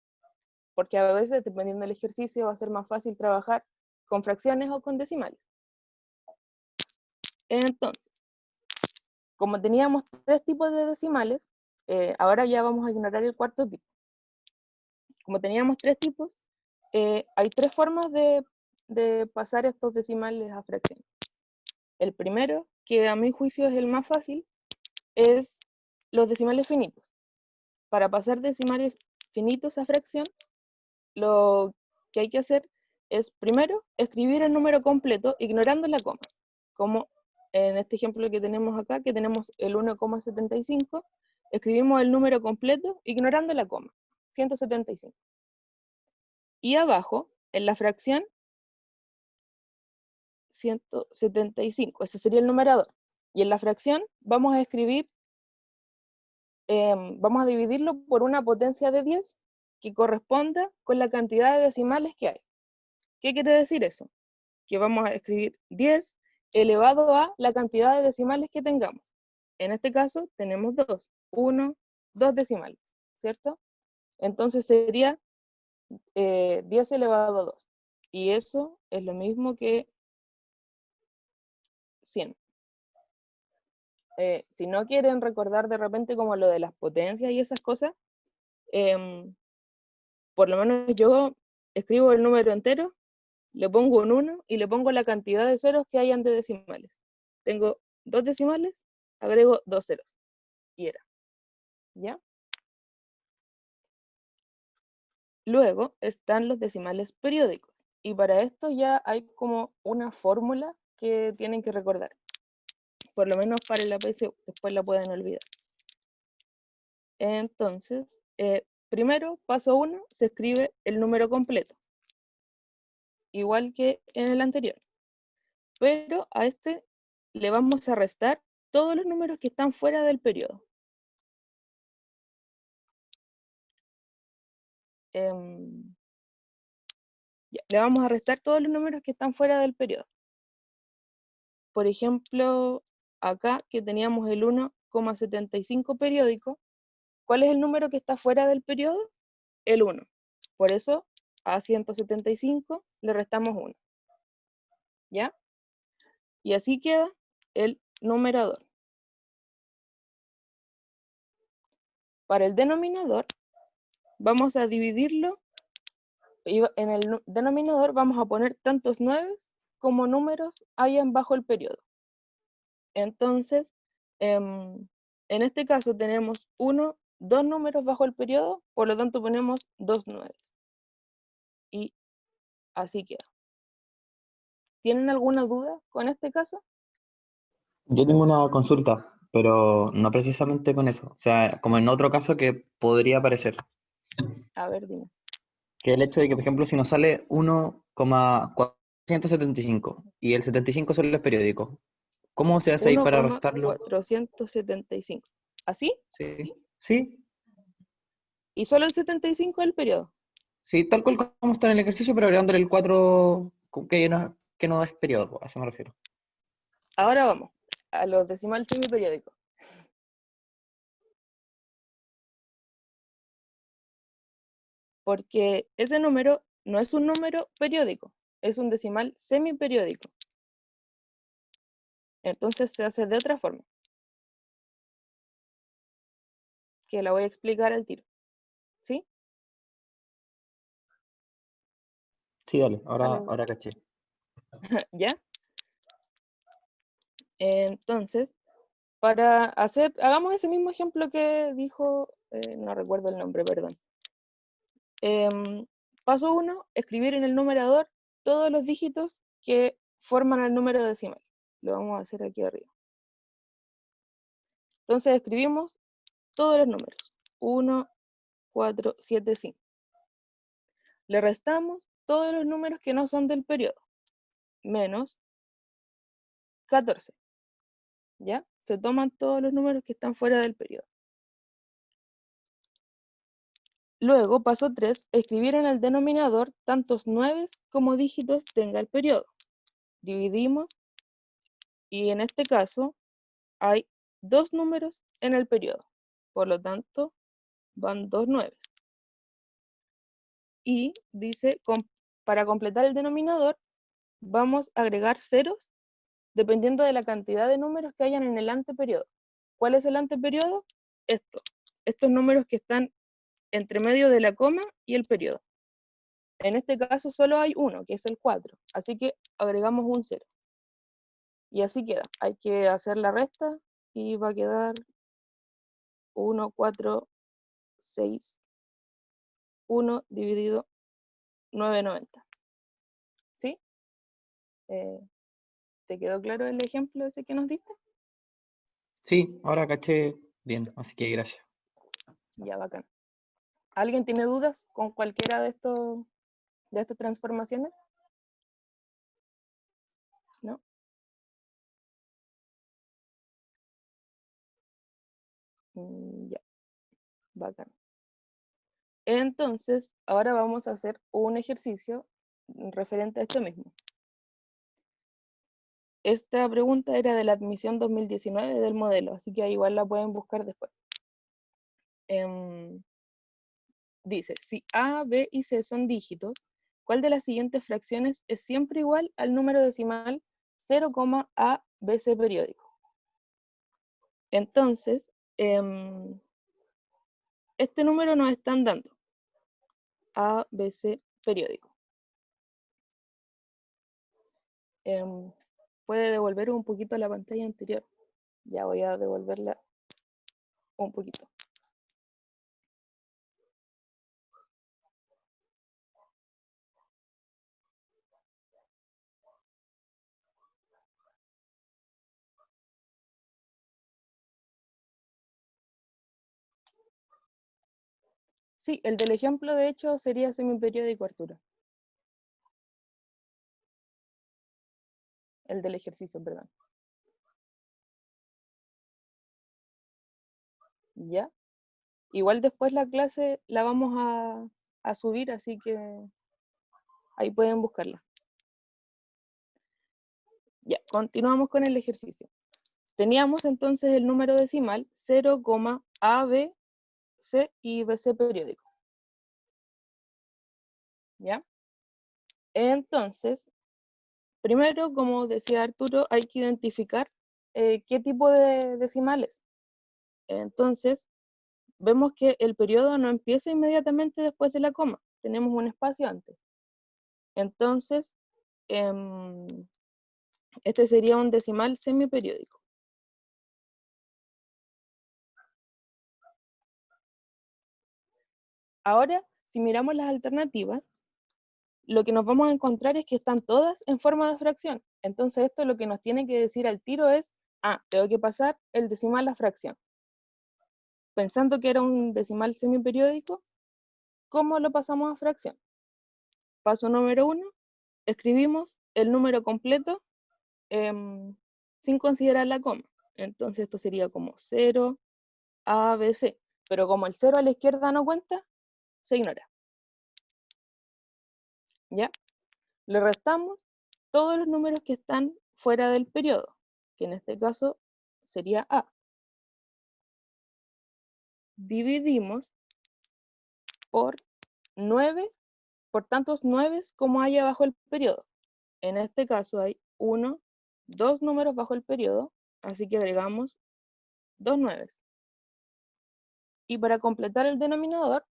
porque a veces, dependiendo del ejercicio, va a ser más fácil trabajar con fracciones o con decimales. Entonces, como teníamos 3 tipos de decimales, ahora ya vamos a ignorar el cuarto tipo. Como teníamos 3 tipos, hay 3 formas de pasar estos decimales a fracciones. El primero, que a mi juicio es el más fácil, es los decimales finitos. Para pasar decimales finitos a fracción, lo que hay que hacer es primero escribir el número completo ignorando la coma, como en este ejemplo que tenemos acá, que tenemos el 1,75, escribimos el número completo ignorando la coma, 175. Y abajo, en la fracción, 175, ese sería el numerador. Y en la fracción vamos a escribir, vamos a dividirlo por una potencia de 10 que corresponda con la cantidad de decimales que hay. ¿Qué quiere decir eso? Que vamos a escribir 10 elevado a la cantidad de decimales que tengamos. En este caso tenemos 2, 2 decimales, ¿cierto? Entonces sería 10 elevado a 2. Y eso es lo mismo que 100. Si no quieren recordar de repente como lo de las potencias y esas cosas, por lo menos yo escribo el número entero, le pongo un 1 y le pongo la cantidad de ceros que hay antes de decimales. Tengo 2 decimales, agrego 2 ceros. Y era. ¿Ya? Luego están los decimales periódicos. Y para esto ya hay como una fórmula que tienen que recordar. Por lo menos para el APC, después la pueden olvidar. Entonces, primero, paso 1, se escribe el número completo. Igual que en el anterior. Pero a este le vamos a restar todos los números que están fuera del periodo. Le vamos a restar todos los números que están fuera del periodo. Por ejemplo, acá que teníamos el 1,75 periódico, ¿cuál es el número que está fuera del periodo? El 1. Por eso a 175 le restamos 1. ¿Ya? Y así queda el numerador. Para el denominador, vamos a dividirlo. Y en el denominador vamos a poner tantos 9 como números hayan bajo el periodo. Entonces, en este caso tenemos 2 números bajo el periodo, por lo tanto ponemos 2 9. Y así queda. ¿Tienen alguna duda con este caso? Yo tengo una consulta, pero no precisamente con eso. O sea, como en otro caso que podría aparecer. A ver, dime. Que el hecho de que, por ejemplo, si nos sale 1,475 y el 75 solo es periódico, ¿cómo se hace ahí para restarlo? 1,475. ¿Así? Sí. ¿Sí? ¿Y solo el 75 es el periodo? Sí, tal cual como está en el ejercicio, pero agregándole el 4 que no es periodo, a eso me refiero. Ahora vamos a los decimales semiperiódicos. Porque ese número no es un número periódico, es un decimal semiperiódico. Entonces se hace de otra forma, que la voy a explicar al tiro. ¿Sí? Sí, dale, ahora caché. ¿Ya? Entonces, hagamos ese mismo ejemplo que dijo, no recuerdo el nombre, perdón. Paso 1, escribir en el numerador todos los dígitos que forman el número decimal. Lo vamos a hacer aquí arriba. Entonces escribimos todos los números. 1, 4, 7, 5. Le restamos todos los números que no son del periodo. Menos 14. ¿Ya? se toman todos los números que están fuera del periodo. Luego, paso 3, escribir en el denominador tantos 9 como dígitos tenga el periodo. Dividimos y en este caso hay 2 números en el periodo. Por lo tanto, van 2 9. Y dice, para completar el denominador, vamos a agregar ceros dependiendo de la cantidad de números que hayan en el anteperiodo. ¿Cuál es el anteperiodo? Estos números que están entre medio de la coma y el periodo. En este caso solo hay uno, que es el 4, así que agregamos un 0. Y así queda. Hay que hacer la resta y va a quedar 1, 4, 6, 1 dividido 990. ¿Sí? ¿Te quedó claro el ejemplo ese que nos diste? Sí, ahora caché bien, así que gracias. Ya, bacán. ¿Alguien tiene dudas con cualquiera de estas transformaciones? ¿No? Ya, bacán. Entonces, ahora vamos a hacer un ejercicio referente a esto mismo. Esta pregunta era de la admisión 2019 del modelo, así que igual la pueden buscar después. Dice, si A, B y C son dígitos, ¿cuál de las siguientes fracciones es siempre igual al número decimal 0,ABC periódico? Entonces, este número nos están dando ABC periódico. Puede devolver un poquito la pantalla anterior. Ya voy a devolverla un poquito. Sí, el del ejemplo de hecho sería semiperiódico, Arturo. El del ejercicio, perdón. ¿Ya? Igual después la clase la vamos a subir, así que ahí pueden buscarla. Ya, continuamos con el ejercicio. Teníamos entonces el número decimal 0,AB, C y BC periódico. ¿Ya? Entonces, primero, como decía Arturo, hay que identificar qué tipo de decimales. Entonces, vemos que el periodo no empieza inmediatamente después de la coma. Tenemos un espacio antes. Entonces, este sería un decimal semiperiódico. Ahora, si miramos las alternativas, lo que nos vamos a encontrar es que están todas en forma de fracción. Entonces esto lo que nos tiene que decir al tiro es, tengo que pasar el decimal a fracción. Pensando que era un decimal semiperiódico, ¿cómo lo pasamos a fracción? Paso número 1, escribimos el número completo sin considerar la coma. Entonces esto sería como 0, A, B, C. Pero como el 0 a la izquierda no cuenta, se ignora. ¿Ya? Le restamos todos los números que están fuera del periodo, que en este caso sería A. Dividimos por 9, por tantos 9 como hay abajo el periodo. En este caso hay 1, 2 números bajo el periodo, así que agregamos 2 9. Y para completar el denominador,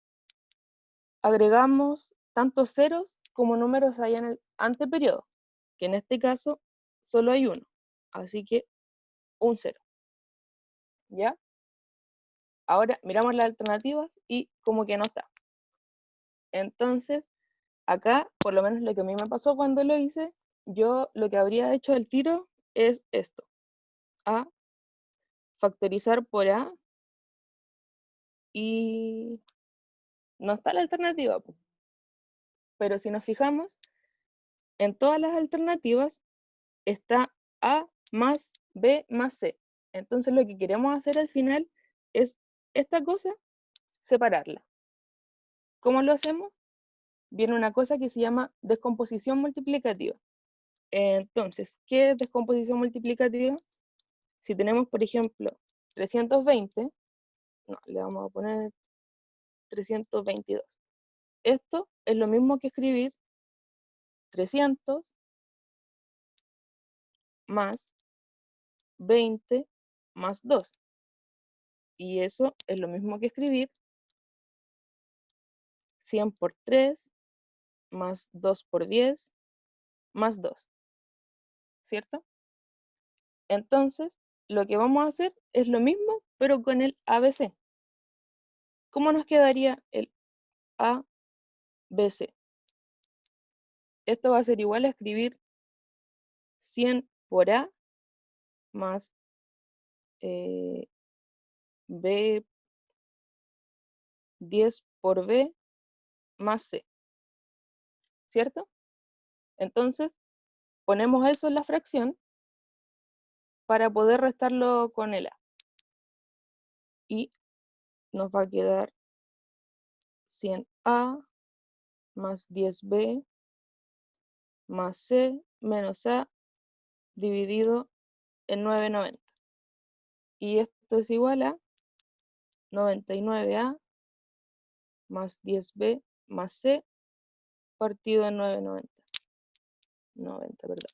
agregamos tantos ceros como números hay en el anteperiodo, que en este caso solo hay uno, así que un 0. ¿Ya? Ahora miramos las alternativas y como que no está. Entonces, acá, por lo menos lo que a mí me pasó cuando lo hice, yo lo que habría hecho al tiro es esto. A, factorizar por A, y no está la alternativa. Pero si nos fijamos, en todas las alternativas está A más B más C. Entonces lo que queremos hacer al final es esta cosa, separarla. ¿Cómo lo hacemos? Viene una cosa que se llama descomposición multiplicativa. Entonces, ¿qué es descomposición multiplicativa? Si tenemos, por ejemplo, 320, no, le vamos a poner 322. Esto es lo mismo que escribir 300 más 20 más 2. Y eso es lo mismo que escribir 100 por 3 más 2 por 10 más 2. ¿Cierto? Entonces, lo que vamos a hacer es lo mismo, pero con el ABC. ¿Cómo nos quedaría el ABC? Esto va a ser igual a escribir 100 por A más B, 10 por B más C. ¿Cierto? Entonces, ponemos eso en la fracción para poder restarlo con el A. Y nos va a quedar 100A más 10B más C menos A dividido en 990. Y esto es igual a 99A más 10B más C partido en 990. 90, ¿verdad?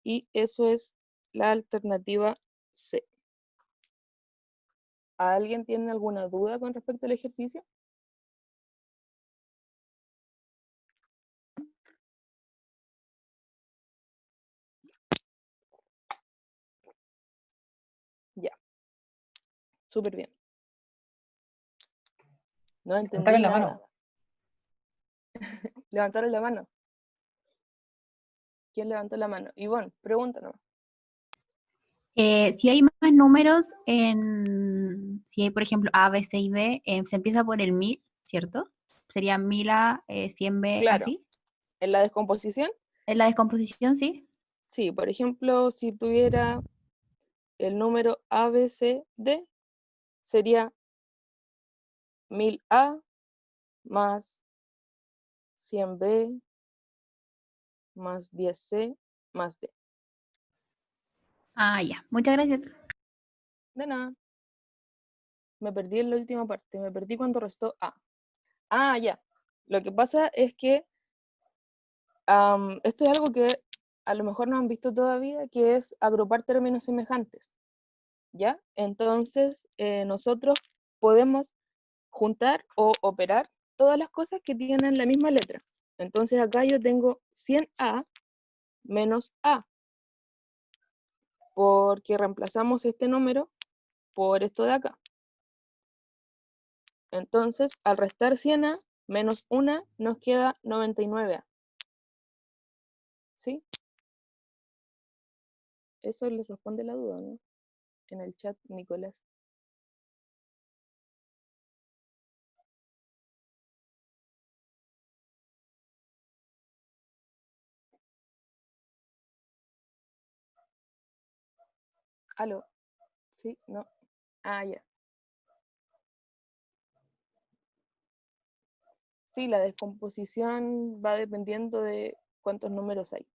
Y eso es la alternativa C. ¿Alguien tiene alguna duda con respecto al ejercicio? Ya. Súper bien. No entendí Levantaron la nada. mano. Levantaron la mano. ¿Quién levantó la mano? Ivonne, pregúntanos. Si hay más números, si hay, por ejemplo, A, B, C y D, se empieza por el 1000, ¿cierto? Sería 1000A, 100B, Claro. así. ¿En la descomposición? En la descomposición, sí. Sí, por ejemplo, si tuviera el número ABCD, sería 1000A más 100B más 10C más D. Ah, ya. Muchas gracias. De nada. Me perdí en la última parte. Me perdí cuando restó A. Ah, ya. Lo que pasa es que esto es algo que a lo mejor no han visto todavía, que es agrupar términos semejantes. ¿Ya? Entonces, nosotros podemos juntar o operar todas las cosas que tienen la misma letra. Entonces acá yo tengo 100A menos A, porque reemplazamos este número por esto de acá. Entonces, al restar 100A menos 1, nos queda 99A. ¿Sí? Eso les responde la duda, ¿no? En el chat, Nicolás. ¿Aló? ¿Sí? ¿No? Ah, ya. Sí, la descomposición va dependiendo de cuántos números hay.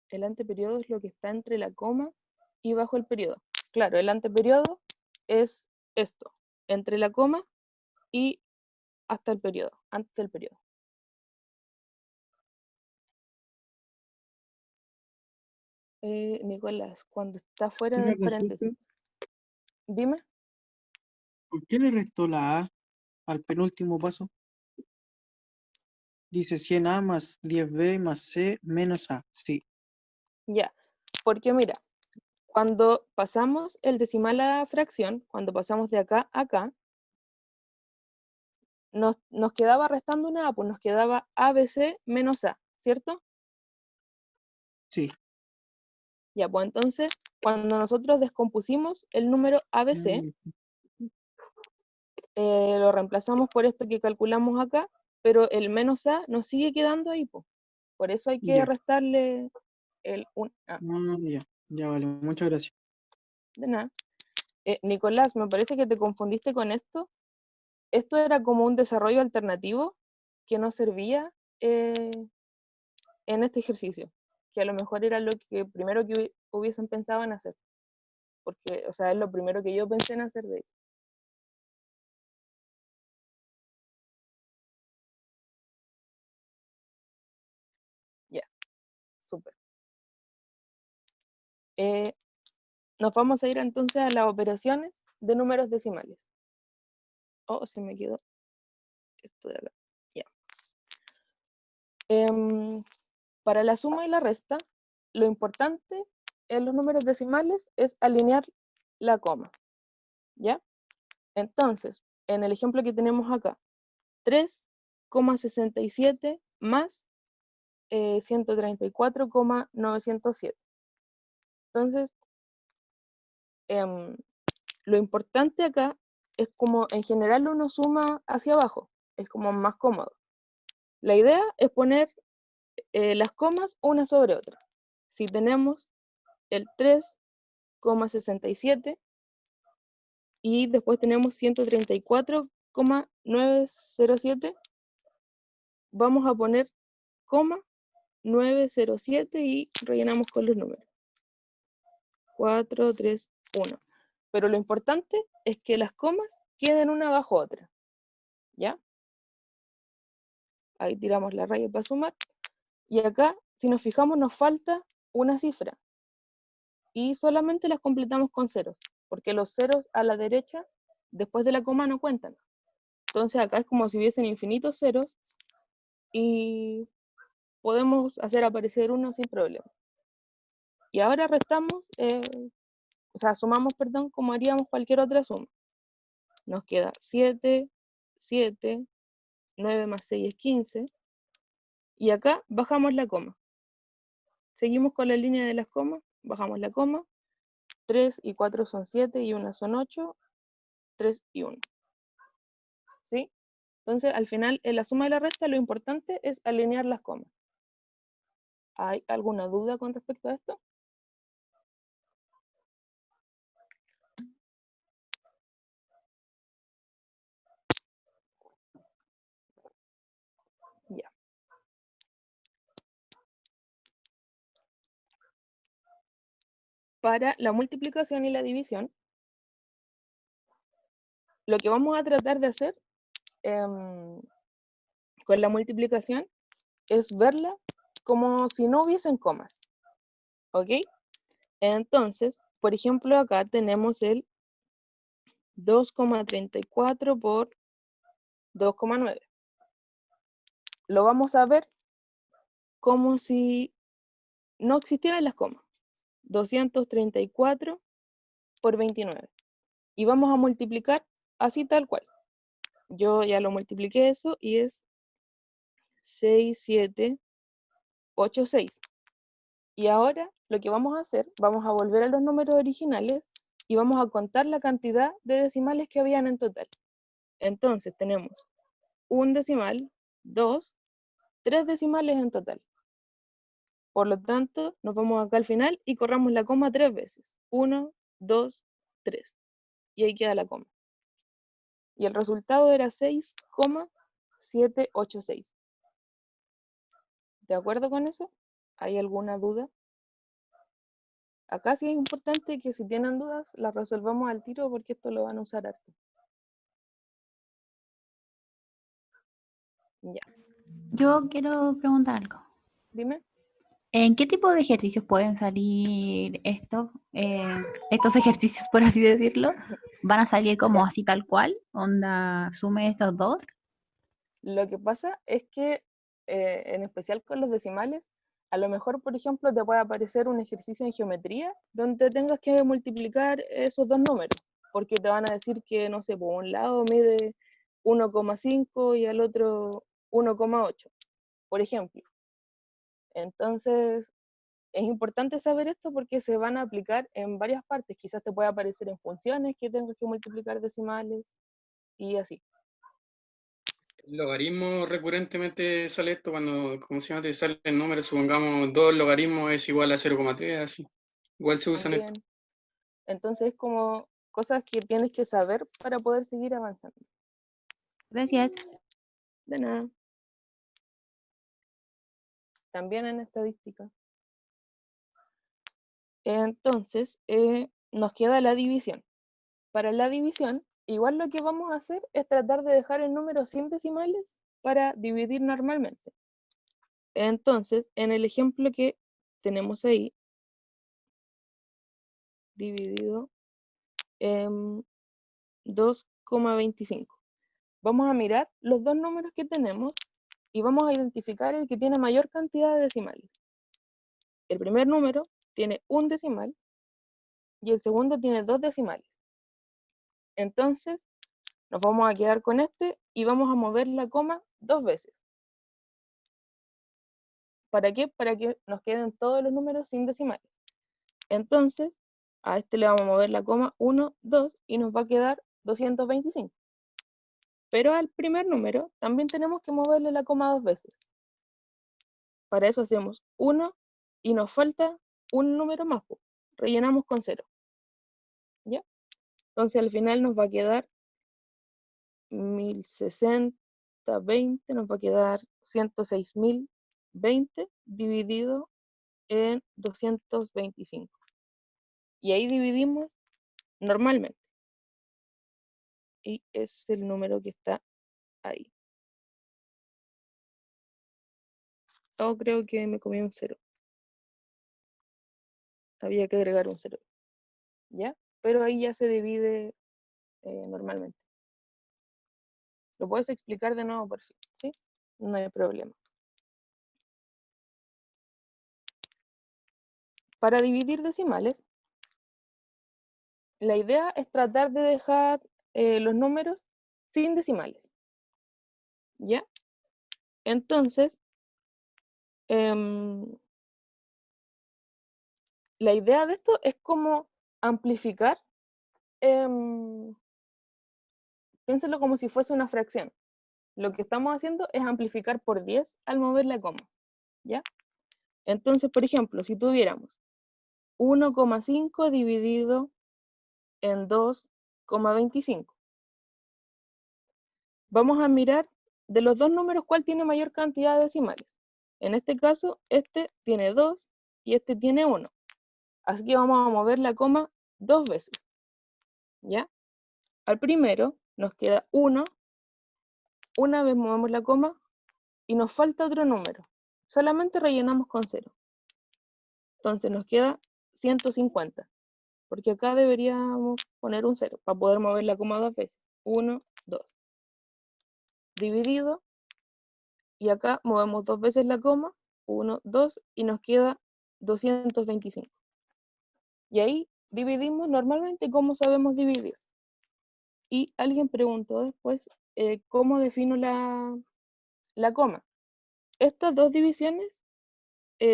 El anteperiodo es lo que está entre la coma y bajo el periodo. Claro, el anteperiodo es esto, entre la coma y hasta el periodo, antes del periodo. Nicolás, cuando está fuera Una del consulta. paréntesis. Dime. ¿Por qué le restó la A al penúltimo paso? Dice 100A más 10B más C menos A. Sí. Ya, porque mira, cuando pasamos el decimal a fracción, cuando pasamos de acá a acá, nos quedaba restando una A, pues nos quedaba ABC menos A, ¿cierto? Sí. Ya, pues entonces, cuando nosotros descompusimos el número ABC, lo reemplazamos por esto que calculamos acá, pero el menos A nos sigue quedando ahí, po. Por eso hay que Ya. restarle el 1A. Ya. Ya vale, muchas gracias. De nada. Nicolás, me parece que te confundiste con esto. Esto era como un desarrollo alternativo que no servía en este ejercicio, que a lo mejor era lo que primero que hubiesen pensado en hacer, porque, o sea, es lo primero que yo pensé en hacer de hecho. Ya, súper. Nos vamos a ir entonces a las operaciones de números decimales. Oh, se me quedó esto de acá. Ya. Para la suma y la resta, lo importante en los números decimales es alinear la coma. ¿Ya? Entonces, en el ejemplo que tenemos acá, 3,67 más 134,907. Entonces, lo importante acá es como en general uno suma hacia abajo, es como más cómodo. La idea es poner las comas una sobre otra. Si tenemos el 3,67 y después tenemos 134,907, vamos a poner coma 907 y rellenamos con los números. 4, 3, 1. Pero lo importante es que las comas queden una bajo otra. ¿Ya? Ahí tiramos la raya para sumar. Y acá, si nos fijamos, nos falta una cifra. Y solamente las completamos con ceros, porque los ceros a la derecha, después de la coma, no cuentan. Entonces acá es como si hubiesen infinitos ceros y podemos hacer aparecer uno sin problema. Y ahora restamos, sumamos, perdón, como haríamos cualquier otra suma. Nos queda 7, 7, 9 más 6 es 15. Y acá bajamos la coma. Seguimos con la línea de las comas, bajamos la coma. 3 y 4 son 7 y 1 son 8. 3 y 1. ¿Sí? Entonces, al final, en la suma y la resta, lo importante es alinear las comas. ¿Hay alguna duda con respecto a esto? Ya. Para la multiplicación y la división, lo que vamos a tratar de hacer con la multiplicación es verla como si no hubiesen comas. ¿Ok? Entonces, por ejemplo, acá tenemos el 2,34 por 2,9. Lo vamos a ver como si no existieran las comas. 234 por 29. Y vamos a multiplicar así tal cual. Yo ya lo multipliqué eso y es 6786. Y ahora lo que vamos a hacer, vamos a volver a los números originales y vamos a contar la cantidad de decimales que habían en total. Entonces tenemos un decimal, 2, 3 decimales en total. Por lo tanto, nos vamos acá al final y corramos la coma 3 veces. 1, 2, 3. Y ahí queda la coma. Y el resultado era 6,786. ¿De acuerdo con eso? ¿Hay alguna duda? Acá sí es importante que si tienen dudas, las resolvamos al tiro porque esto lo van a usar harto. Ya. Yo quiero preguntar algo. Dime. ¿En qué tipo de ejercicios pueden salir estos ejercicios, por así decirlo? ¿Van a salir como así tal cual? ¿Onda sume estos dos? Lo que pasa es que, en especial con los decimales, a lo mejor, por ejemplo, te puede aparecer un ejercicio en geometría donde tengas que multiplicar esos dos números, porque te van a decir que, no sé, por un lado mide 1,5 y al otro 1,8, por ejemplo. Entonces, es importante saber esto porque se van a aplicar en varias partes. Quizás te puede aparecer en funciones que tengas que multiplicar decimales y así. El logaritmo recurrentemente sale esto cuando, como se llama, te sale el número, supongamos 2 logaritmos es igual a 0,3, así. Igual se usan También. Entonces es como cosas que tienes que saber para poder seguir avanzando. Gracias. De nada. También en estadística. Entonces, nos queda la división. Para la división, igual lo que vamos a hacer es tratar de dejar el número sin decimales para dividir normalmente. Entonces, en el ejemplo que tenemos ahí, dividido en 2,25. Vamos a mirar los dos números que tenemos y vamos a identificar el que tiene mayor cantidad de decimales. El primer número tiene un decimal y el segundo tiene 2 decimales. Entonces, nos vamos a quedar con este y vamos a mover la coma 2 veces. ¿Para qué? Para que nos queden todos los números sin decimales. Entonces, a este le vamos a mover la coma 1, 2 y nos va a quedar 225. Pero al primer número también tenemos que moverle la coma 2 veces. Para eso hacemos 1 y nos falta un número más. Rellenamos con 0. ¿Ya? Entonces al final nos va a quedar 1060, 20, nos va a quedar 106.020 dividido en 225. Y ahí dividimos normalmente. Y es el número que está ahí. Oh, creo que me comí un 0. Había que agregar un 0. ¿Ya? Pero ahí ya se divide normalmente. ¿Lo puedes explicar de nuevo, por favor? ¿Sí? No hay problema. Para dividir decimales, la idea es tratar de dejar los números sin decimales. ¿Ya? Entonces, la idea de esto es como amplificar, piénselo como si fuese una fracción. Lo que estamos haciendo es amplificar por 10 al mover la coma. ¿Ya? Entonces, por ejemplo, si tuviéramos 1,5 dividido en 2,25. Vamos a mirar de los dos números cuál tiene mayor cantidad de decimales. En este caso, este tiene 2 y este tiene 1. Así que vamos a mover la coma 2 veces. ¿Ya? Al primero nos queda 1. Una vez movemos la coma y nos falta otro número. Solamente rellenamos con 0. Entonces nos queda 150. Porque acá deberíamos poner un 0 para poder mover la coma 2 veces. 1, 2. Dividido. Y acá movemos 2 veces la coma. 1, 2. Y nos queda 225. Y ahí dividimos normalmente como sabemos dividir. Y alguien preguntó después cómo defino la coma. Estas dos divisiones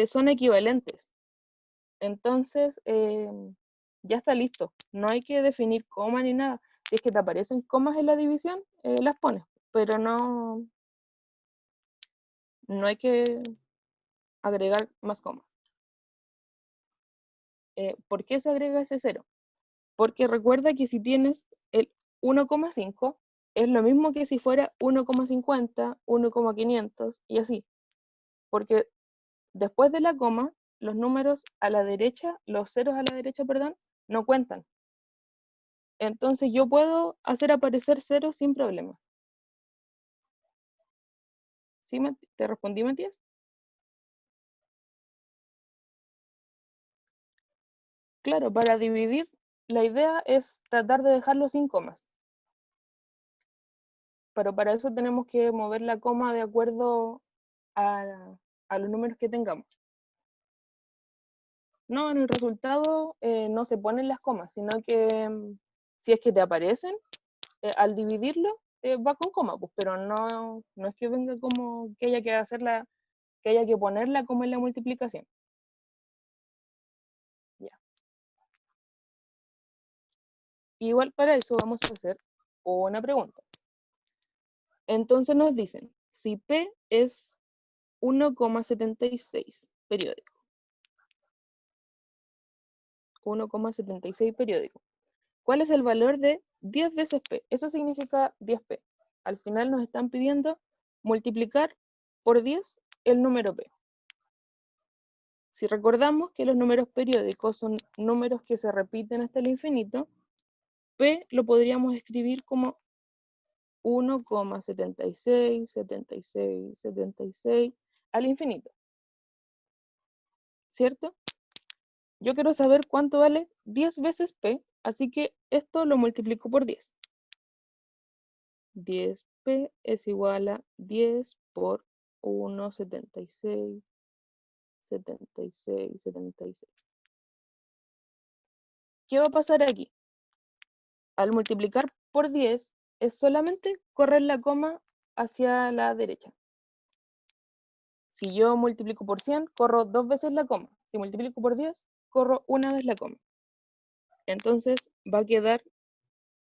son equivalentes. Entonces, ya está listo. No hay que definir coma ni nada. Si es que te aparecen comas en la división, las pones. Pero no hay que agregar más comas. ¿Por qué se agrega ese 0? Porque recuerda que si tienes el 1,5, es lo mismo que si fuera 1,50, 1,500 y así. Porque después de la coma, los números a la derecha, los ceros a la derecha, perdón, no cuentan. Entonces yo puedo hacer aparecer ceros sin problema. ¿Sí? ¿Te respondí, Matías? Claro, para dividir, la idea es tratar de dejarlo sin comas. Pero para eso tenemos que mover la coma de acuerdo a los números que tengamos. No, en el resultado no se ponen las comas, sino que si es que te aparecen, al dividirlo va con coma, pues, pero no es que venga como que haya que hacerla, que haya que ponerla como en la multiplicación. Ya. Igual para eso vamos a hacer una pregunta. Entonces nos dicen, si P es 1,76 periódico, 1,76 periódico. ¿Cuál es el valor de 10 veces P? Eso significa 10P. Al final nos están pidiendo multiplicar por 10 el número P. Si recordamos que los números periódicos son números que se repiten hasta el infinito, P lo podríamos escribir como 1,76, 76, 76 al infinito. ¿Cierto? Yo quiero saber cuánto vale 10 veces P, así que esto lo multiplico por 10. 10P es igual a 10 por 1,76, 76, 76. ¿Qué va a pasar aquí? Al multiplicar por 10 es solamente correr la coma hacia la derecha. Si yo multiplico por 100, corro 2 veces la coma. Si multiplico por 10, corro una vez la coma. Entonces va a quedar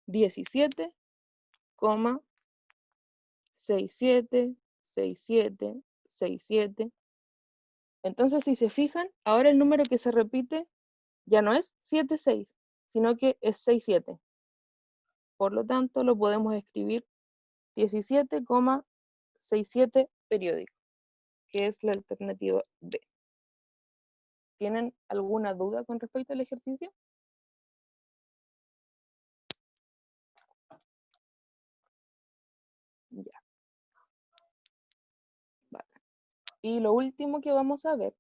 17,67, 67, 67. Entonces, si se fijan, ahora el número que se repite ya no es 76, sino que es 67. Por lo tanto, lo podemos escribir 17,67 periódico, que es la alternativa B. ¿Tienen alguna duda con respecto al ejercicio? Ya. Bacán. Y lo último que vamos a ver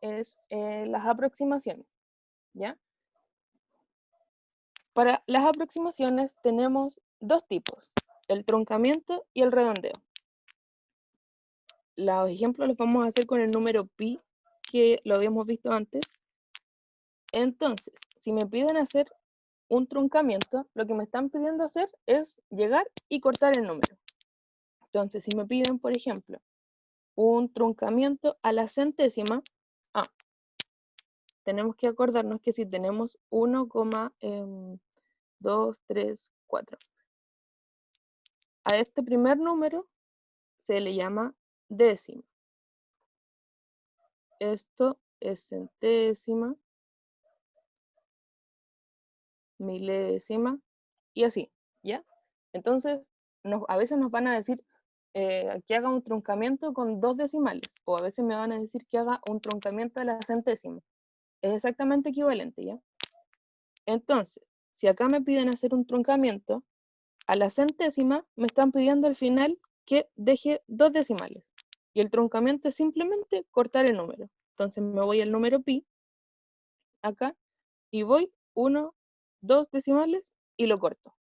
es las aproximaciones, ¿ya? Para las aproximaciones tenemos dos tipos, el truncamiento y el redondeo. Los ejemplos los vamos a hacer con el número pi, que lo habíamos visto antes. Entonces, si me piden hacer un truncamiento, lo que me están pidiendo hacer es llegar y cortar el número. Entonces, si me piden, por ejemplo, un truncamiento a la centésima, tenemos que acordarnos que si tenemos 1,2, 3, 4, a este primer número se le llama décima. Esto es centésima, milésima y así, ¿ya? Entonces, a veces nos van a decir que haga un truncamiento con 2 decimales, o a veces me van a decir que haga un truncamiento a la centésima. Es exactamente equivalente, ¿ya? Entonces, si acá me piden hacer un truncamiento, a la centésima me están pidiendo al final que deje 2 decimales. Y el truncamiento es simplemente cortar el número. Entonces me voy al número pi, acá, y voy 1, 2 decimales y lo corto.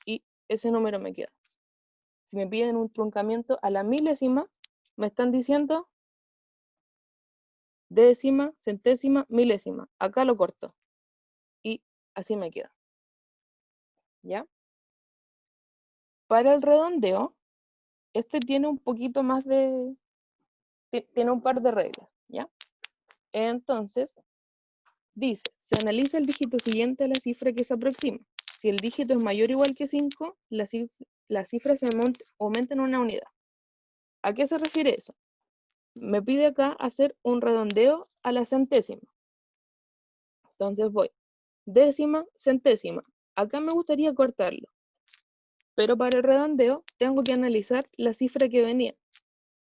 Y ese número me queda. Si me piden un truncamiento a la milésima, me están diciendo décima, centésima, milésima. Acá lo corto. Y así me queda. ¿Ya? Para el redondeo, este tiene un poquito más de... Tiene un par de reglas, ¿ya? Entonces, dice, se analiza el dígito siguiente a la cifra que se aproxima. Si el dígito es mayor o igual que 5, la cifra se aumenta en una unidad. ¿A qué se refiere eso? Me pide acá hacer un redondeo a la centésima. Entonces voy décima, centésima. Acá me gustaría cortarlo. Pero para el redondeo tengo que analizar la cifra que venía.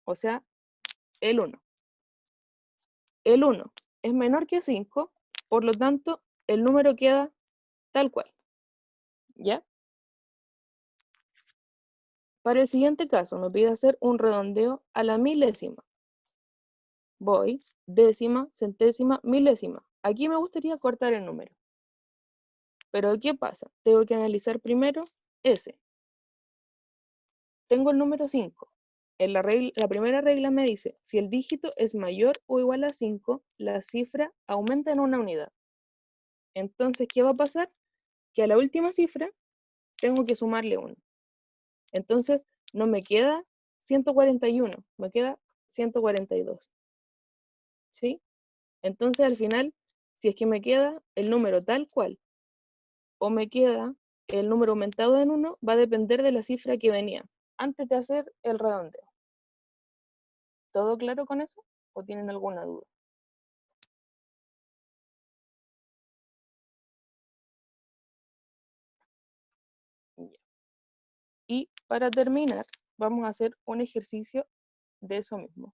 O sea, el 1. El 1 es menor que 5, por lo tanto, el número queda tal cual. ¿Ya? Para el siguiente caso, me pide hacer un redondeo a la milésima. Voy décima, centésima, milésima. Aquí me gustaría cortar el número. Pero ¿qué pasa? Tengo que analizar primero ese. Tengo el número 5. La primera regla me dice, si el dígito es mayor o igual a 5, la cifra aumenta en una unidad. Entonces, ¿qué va a pasar? Que a la última cifra tengo que sumarle 1. Entonces, no me queda 141, me queda 142. ¿Sí? Entonces, al final, si es que me queda el número tal cual, o me queda el número aumentado en 1, va a depender de la cifra que venía antes de hacer el redondeo. ¿Todo claro con eso? ¿O tienen alguna duda? Y para terminar, vamos a hacer un ejercicio de eso mismo.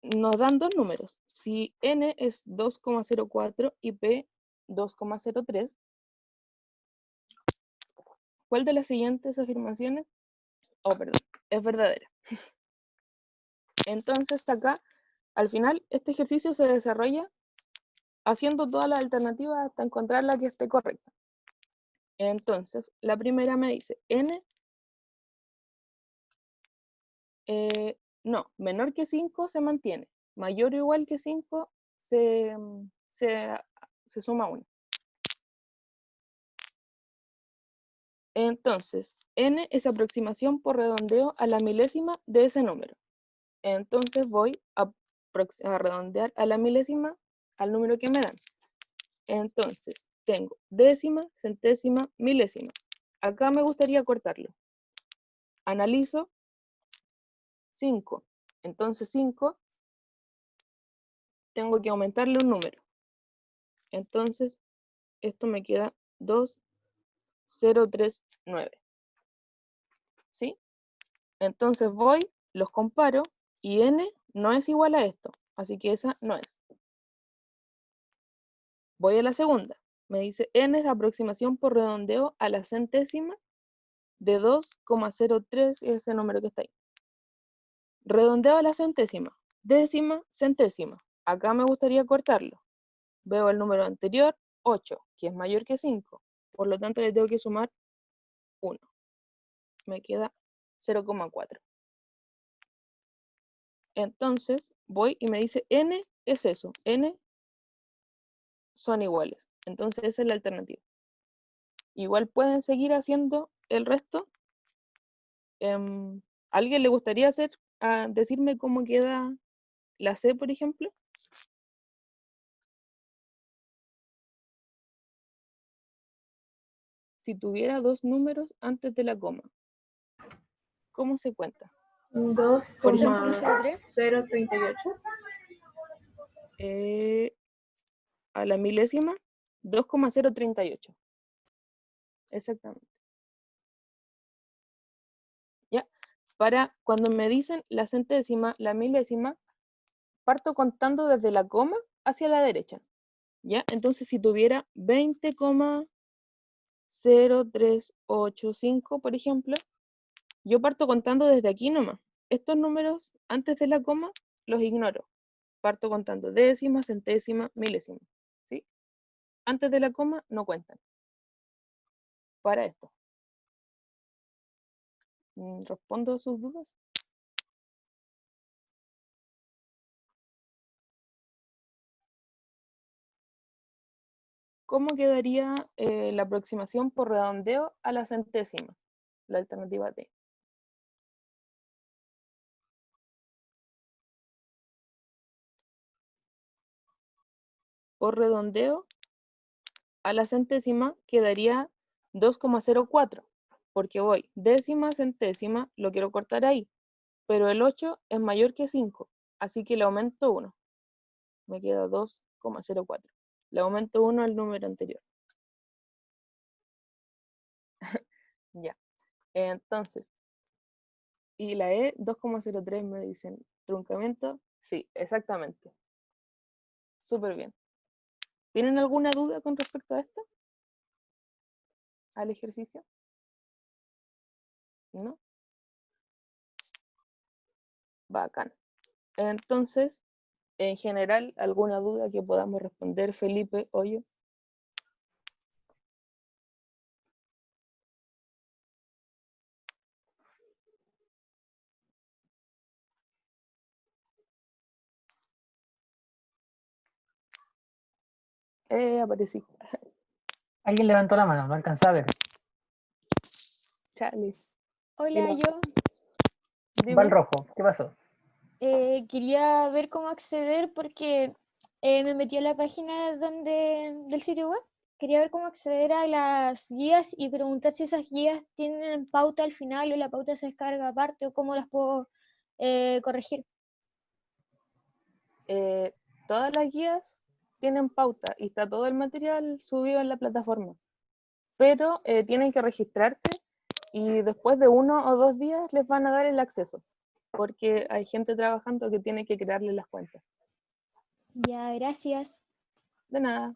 Nos dan dos números. Si n es 2,04 y p 2,03, ¿cuál de las siguientes afirmaciones, es verdadera? Entonces acá, al final, este ejercicio se desarrolla haciendo todas las alternativas hasta encontrar la que esté correcta. Entonces, la primera me dice n, no, menor que 5 se mantiene, mayor o igual que 5 se suma 1. Entonces, n es aproximación por redondeo a la milésima de ese número. Entonces voy a redondear a la milésima al número que me dan. Entonces, tengo décima, centésima, milésima. Acá me gustaría cortarlo. Analizo 5. Entonces 5, tengo que aumentarle un número. Entonces, esto me queda 2,039. ¿Sí? Entonces voy, los comparo, y n no es igual a esto. Así que esa no es. Voy a la segunda. Me dice n es aproximación por redondeo a la centésima de 2,03, ese número que está ahí. Redondeo a la centésima. Décima, centésima. Acá me gustaría cortarlo. Veo el número anterior, 8, que es mayor que 5. Por lo tanto, le tengo que sumar 1. Me queda 0,4. Entonces, voy y me dice n es eso. N son iguales. Entonces, esa es la alternativa. Igual pueden seguir haciendo el resto. ¿Alguien le gustaría decirme cómo queda la C, por ejemplo? Si tuviera dos números antes de la coma, ¿cómo se cuenta? 2,038. A la milésima, 2,038. Exactamente. ¿Ya? Para cuando me dicen la centésima, la milésima, parto contando desde la coma hacia la derecha. ¿Ya? Entonces, si tuviera 20,0385, por ejemplo, yo parto contando desde aquí nomás. Estos números antes de la coma los ignoro. Parto contando décima, centésima, milésima. ¿Sí? Antes de la coma no cuentan. Para esto. ¿Respondo a sus dudas? ¿Cómo quedaría la aproximación por redondeo a la centésima? La alternativa D. Por redondeo a la centésima quedaría 2,04, porque voy décima, centésima, lo quiero cortar ahí, pero el 8 es mayor que 5, así que le aumento 1. Me queda 2,04. Le aumento 1 al número anterior. Ya. Entonces, y la E, 2,03 me dicen, truncamiento, sí, exactamente. Súper bien. ¿Tienen alguna duda con respecto a esto? ¿Al ejercicio? ¿No? Bacán. Entonces, en general, ¿alguna duda que podamos responder, Felipe, Hoyo? Aparecí. Alguien levantó la mano, no alcanzaba a ver. Charlie. Hola, yo Va al rojo, ¿qué pasó? quería ver cómo acceder porque me metí a la página del sitio web. Quería ver cómo acceder a las guías y preguntar si esas guías tienen pauta al final o la pauta se descarga aparte o cómo las puedo corregir. Todas las guías tienen pauta y está todo el material subido en la plataforma. pero tienen que registrarse y después de 1 o 2 días les van a dar el acceso, porque hay gente trabajando que tiene que crearle las cuentas. Ya, gracias. De nada.